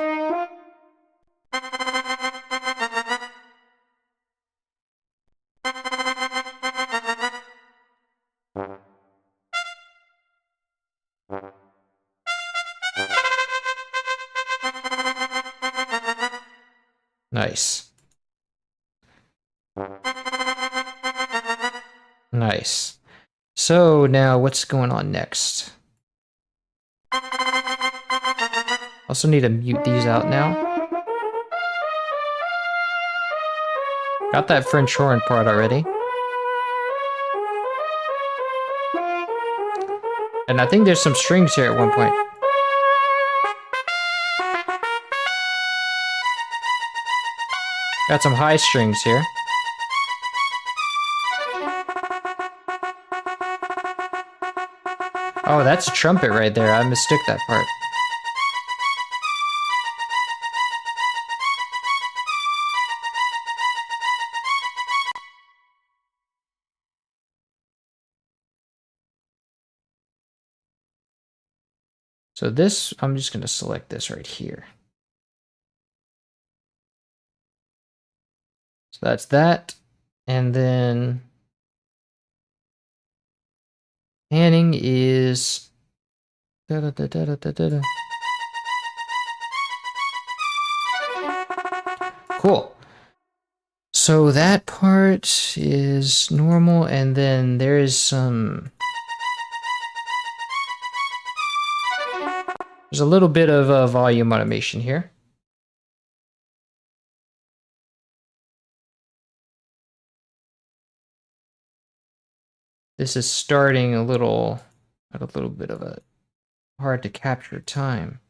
Nice. Nice. So now what's going on next? Also need to mute these out now. Got that French horn part already. And I think there's some strings here at one point. Got some high strings here. Oh, that's a trumpet right there. I mistook that part. So this, I'm just going to select this right here. So that's that. And then panning is... Da, da, da, da, da, da, da. Cool. So that part is normal, and then there is some... There's a little bit of volume automation here. This is starting a little bit of a hard to capture time.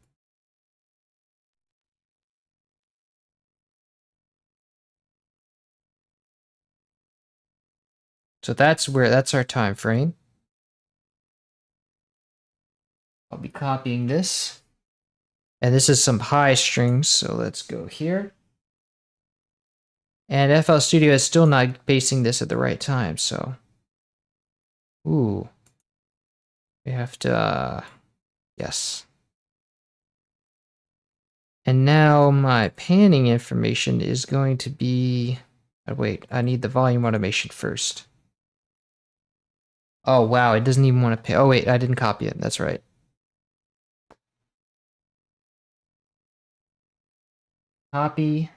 So that's our time frame. I'll be copying this. And this is some high strings, so let's go here. And FL Studio is still not basing this at the right time, so... Ooh. We have to... yes. And now my panning information is going to be... oh, wait, I need the volume automation first. Oh, wow, it doesn't even want to pay. Oh, wait, I didn't copy it. That's right. Copy.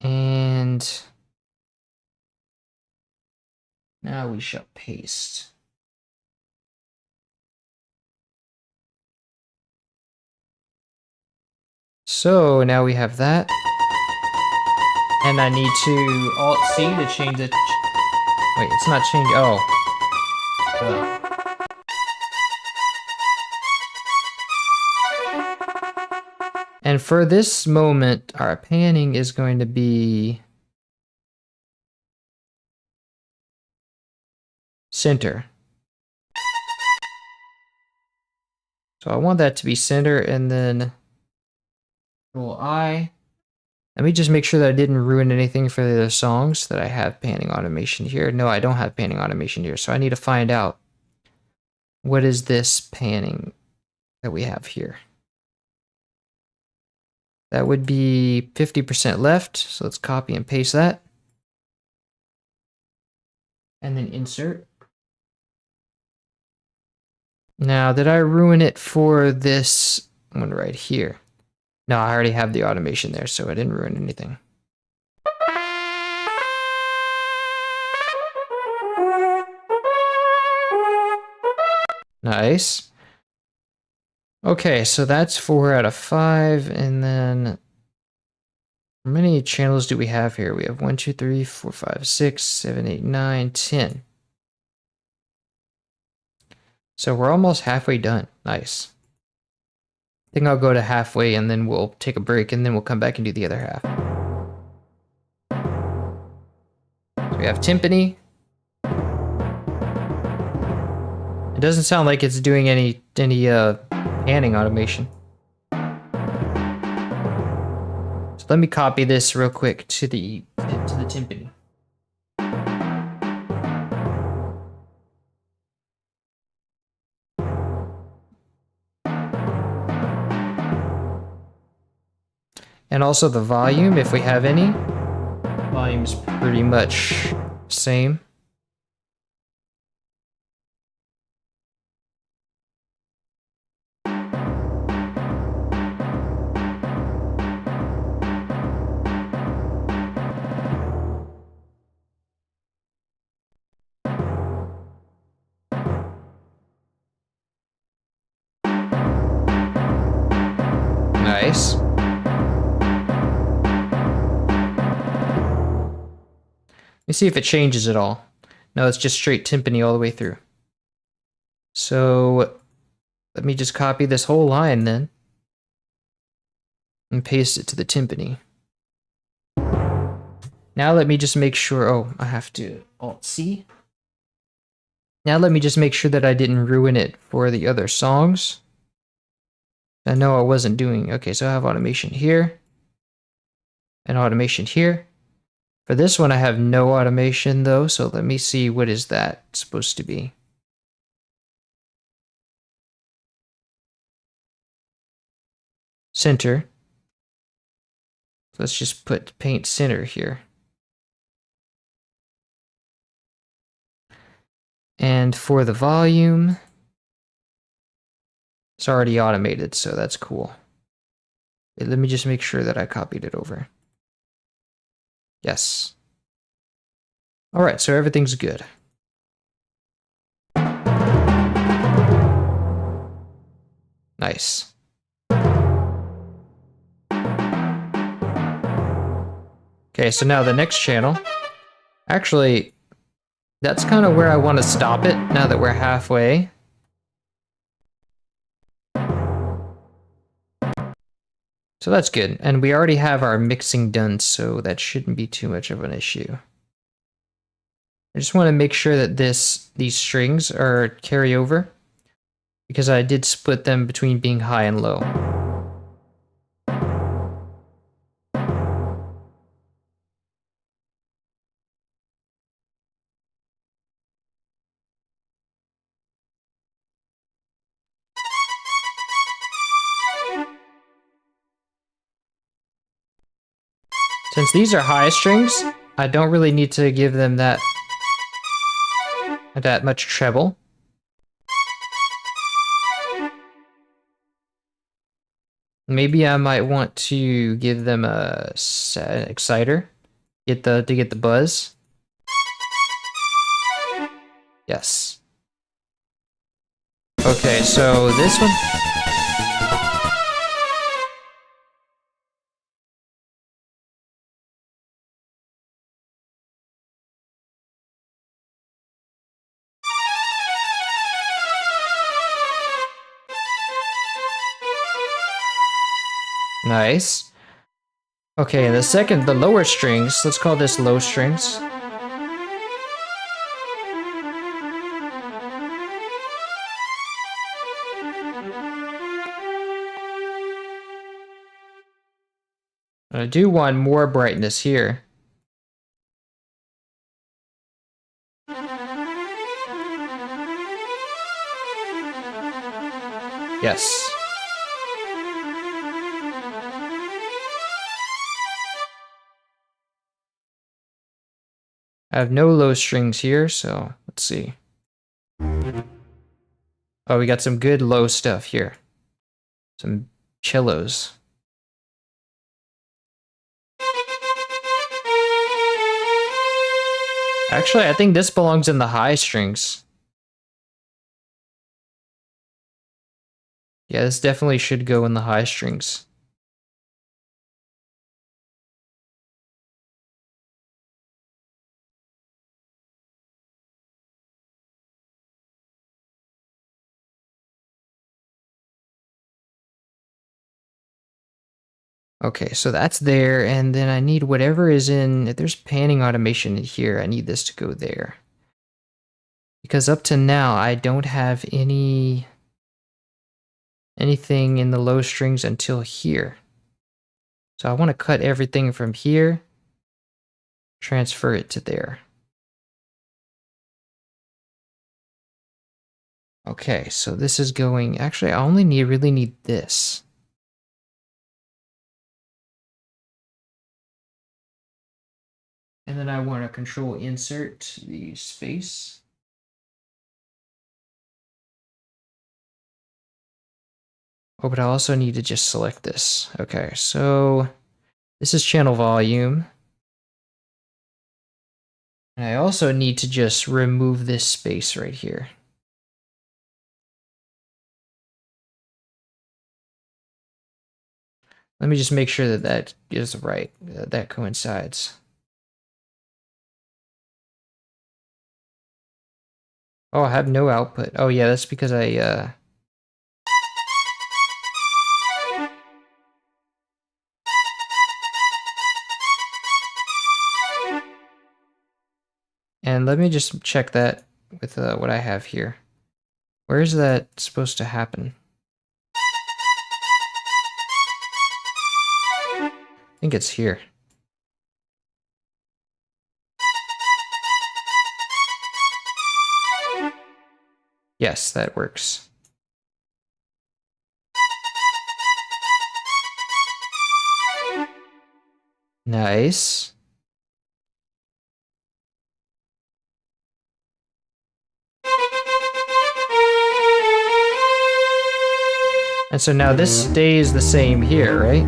And now we shall paste. So now we have that. And I need to Alt-C to change it. Wait, it's not changing. Oh. And for this moment, our panning is going to be center. So I want that to be center, and then Control I. Let me just make sure that I didn't ruin anything for the other songs that I have panning automation here. No, I don't have panning automation here, so I need to find out what is this panning that we have here. That would be 50% left, so let's copy and paste that. And then insert. Now, did I ruin it for this one right here? No, I already have the automation there, so I didn't ruin anything. Nice. Okay, so that's 4 out of 5, and then how many channels do we have here? We have 1, 2, 3, 4, 5, 6, 7, 8, 9, 10. So we're almost halfway done. Nice. I think I'll go to halfway and then we'll take a break and then we'll come back and do the other half. So we have timpani. It doesn't sound like it's doing any panning automation. So let me copy this real quick to the timpani. And also the volume, if we have any. Volume's pretty much same. Nice. Let me see if it changes at all. No, it's just straight timpani all the way through. So let me just copy this whole line then. and paste it to the timpani. Now let me just make sure, oh, I have to Alt-C. Now let me just make sure that I didn't ruin it for the other songs. I know I wasn't doing, okay, so I have automation here, and automation here. For this one I have no automation though, so let me see what is that supposed to be. Center. Let's just put paint center here. And for the volume, it's already automated, so that's cool. Let me just make sure that I copied it over. Yes. All right, so everything's good. Nice. Okay, so now the next channel. Actually, that's kind of where I want to stop it now that we're halfway. So that's good. And we already have our mixing done, so that shouldn't be too much of an issue. I just want to make sure that these strings are carry over, because I did split them between being high and low. Since these are high strings, I don't really need to give them that much treble. Maybe I might want to give them a exciter, to get the buzz. Yes. Okay, so this one. Nice. Okay, the lower strings, let's call this low strings. I do want more brightness here. Yes. I have no low strings here, so let's see. Oh, we got some good low stuff here. Some cellos. Actually, I think this belongs in the high strings. Yeah, this definitely should go in the high strings. Okay, so that's there, and then I need whatever is in, if there's panning automation in here, I need this to go there. Because up to now, I don't have anything in the low strings until here. So I want to cut everything from here, transfer it to there. Okay, so this is going, actually I only really need this. And then I want to control insert the space. Oh, but I also need to just select this. Okay, so this is channel volume. And I also need to just remove this space right here. Let me just make sure that that is right, that coincides. Oh, I have no output. Oh yeah, that's because I And let me just check that with what I have here. Where is that supposed to happen? I think it's here. Yes, that works. Nice. And so now this stays the same here, right?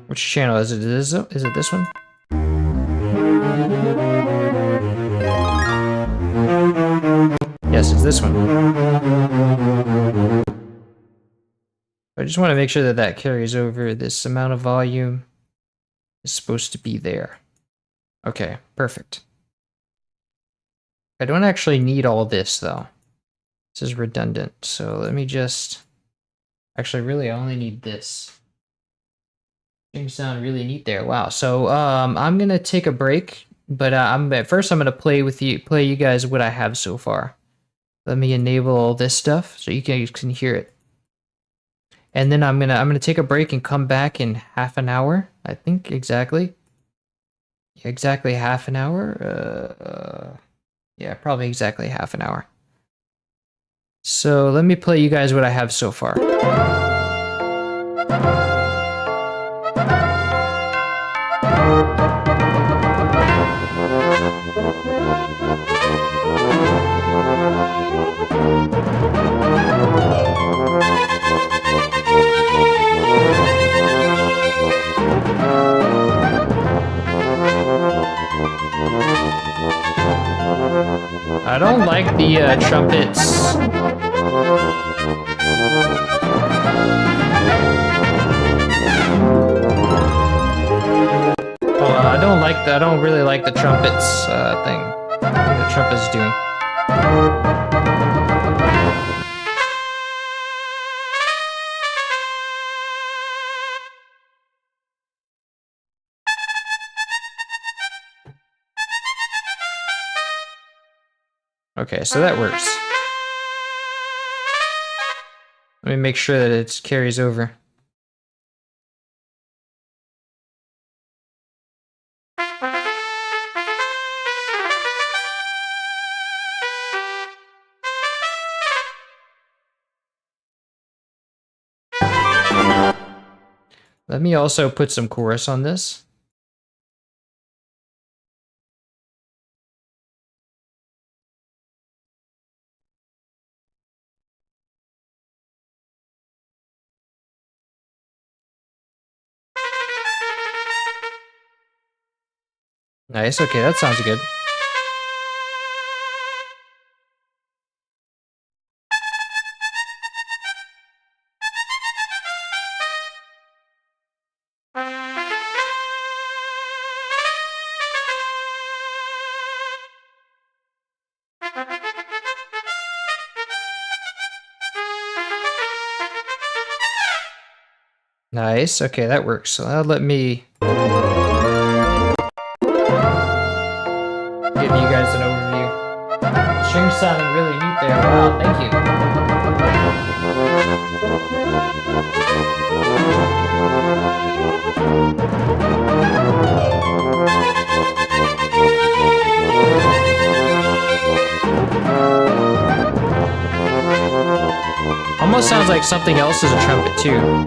Which channel is it? Is it this one? Yes, it's this one. I just want to make sure that that carries over. This amount of volume is supposed to be there. Okay, perfect. I don't actually need all this though. This is redundant. So let me just... Actually, really, I only need this. Things sound really neat there. Wow. So I'm gonna take a break, but first I'm gonna play you guys what I have so far. Let me enable all this stuff so you can hear it. And then I'm gonna take a break and come back in half an hour. I think exactly half an hour. Yeah, probably exactly half an hour. So let me play you guys what I have so far. I don't like the trumpets. I don't really like the trumpets thing. The trumpets doing. Okay, so that works. Let me make sure that it carries over. Let me also put some chorus on this. Nice, okay, that sounds good. Nice, okay, that works. So that'll let me give you guys an overview. String sounding really neat there. Wow, thank you. Almost sounds like something else is a trumpet too.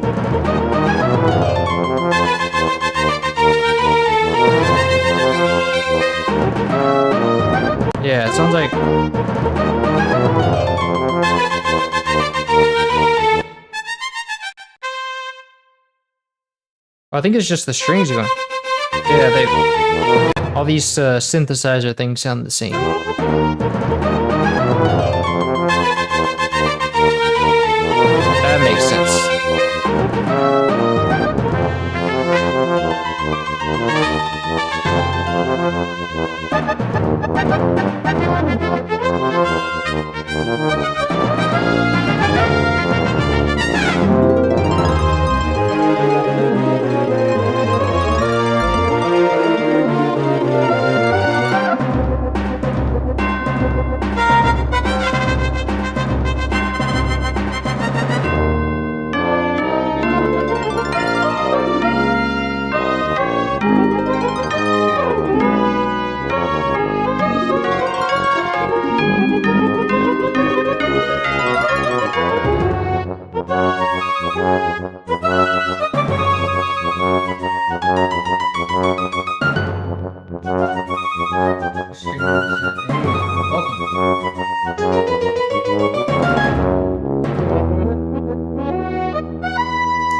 Yeah, it sounds like... I think it's just the strings going. Yeah, all these synthesizer things sound the same. That makes sense.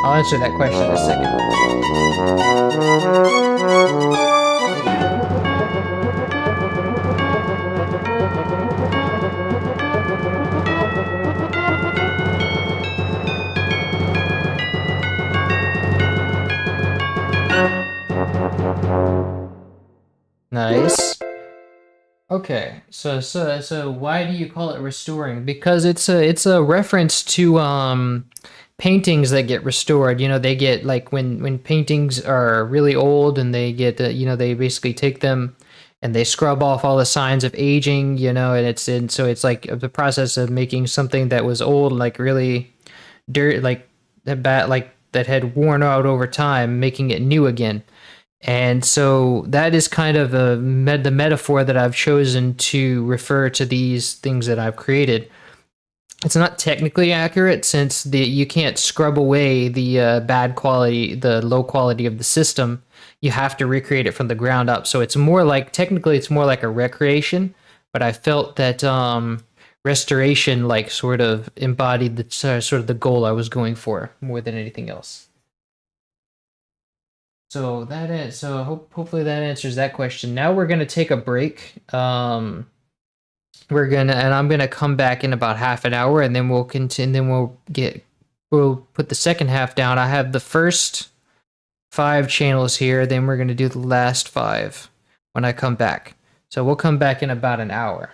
I'll answer that question in a second. Nice. Okay, so why do you call it restoring? Because it's a reference to paintings that get restored. You know, they get like when paintings are really old and they get you know, they basically take them and they scrub off all the signs of aging, you know, and so it's like the process of making something that was old, like really dirt, like that had worn out over time, making it new again. And so that is kind of the metaphor that I've chosen to refer to these things that I've created. It's not technically accurate since you can't scrub away the bad quality, the low quality of the system. You have to recreate it from the ground up. So it's more like, technically it's more like a recreation, but I felt that restoration like sort of embodied the sort of the goal I was going for more than anything else. So that is so hopefully that answers that question. Now we're gonna take a break. I'm gonna come back in about half an hour, and then we'll continue. Then we'll put the second half down. I have the first 5 channels here. Then we're gonna do the last 5 when I come back. So we'll come back in about an hour.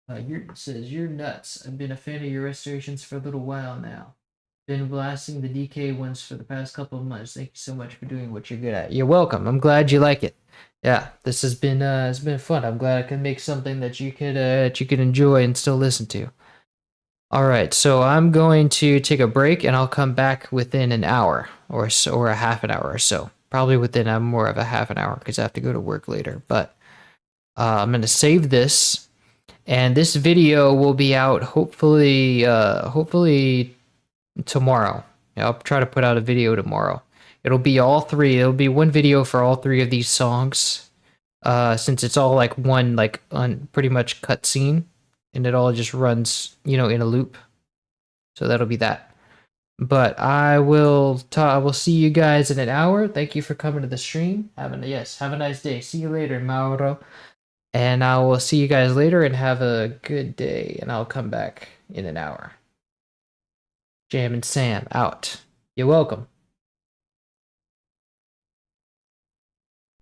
It says you're nuts. I've been a fan of your restorations for a little while now. Been blasting the DK ones for the past couple of months. Thank you so much for doing what you're good at. You're welcome. I'm glad you like it. Yeah, this has been it's been fun. I'm glad I can make something that you could enjoy and still listen to. All right, so I'm going to take a break and I'll come back within an hour or so, or a half an hour or so. Probably within more of a half an hour because I have to go to work later. But I'm gonna save this, and this video will be out hopefully tomorrow. Yeah, I'll try to put out a video tomorrow. It'll be all 3. It'll be one video for all 3 of these songs. Since it's all like one like pretty much cutscene, and it all just runs, you know, in a loop. So that'll be that. But I will see you guys in an hour. Thank you for coming to the stream. Have a nice day. See you later, Mauro. And I will see you guys later and have a good day. And I'll come back in an hour. Jam and Sam out. You're welcome.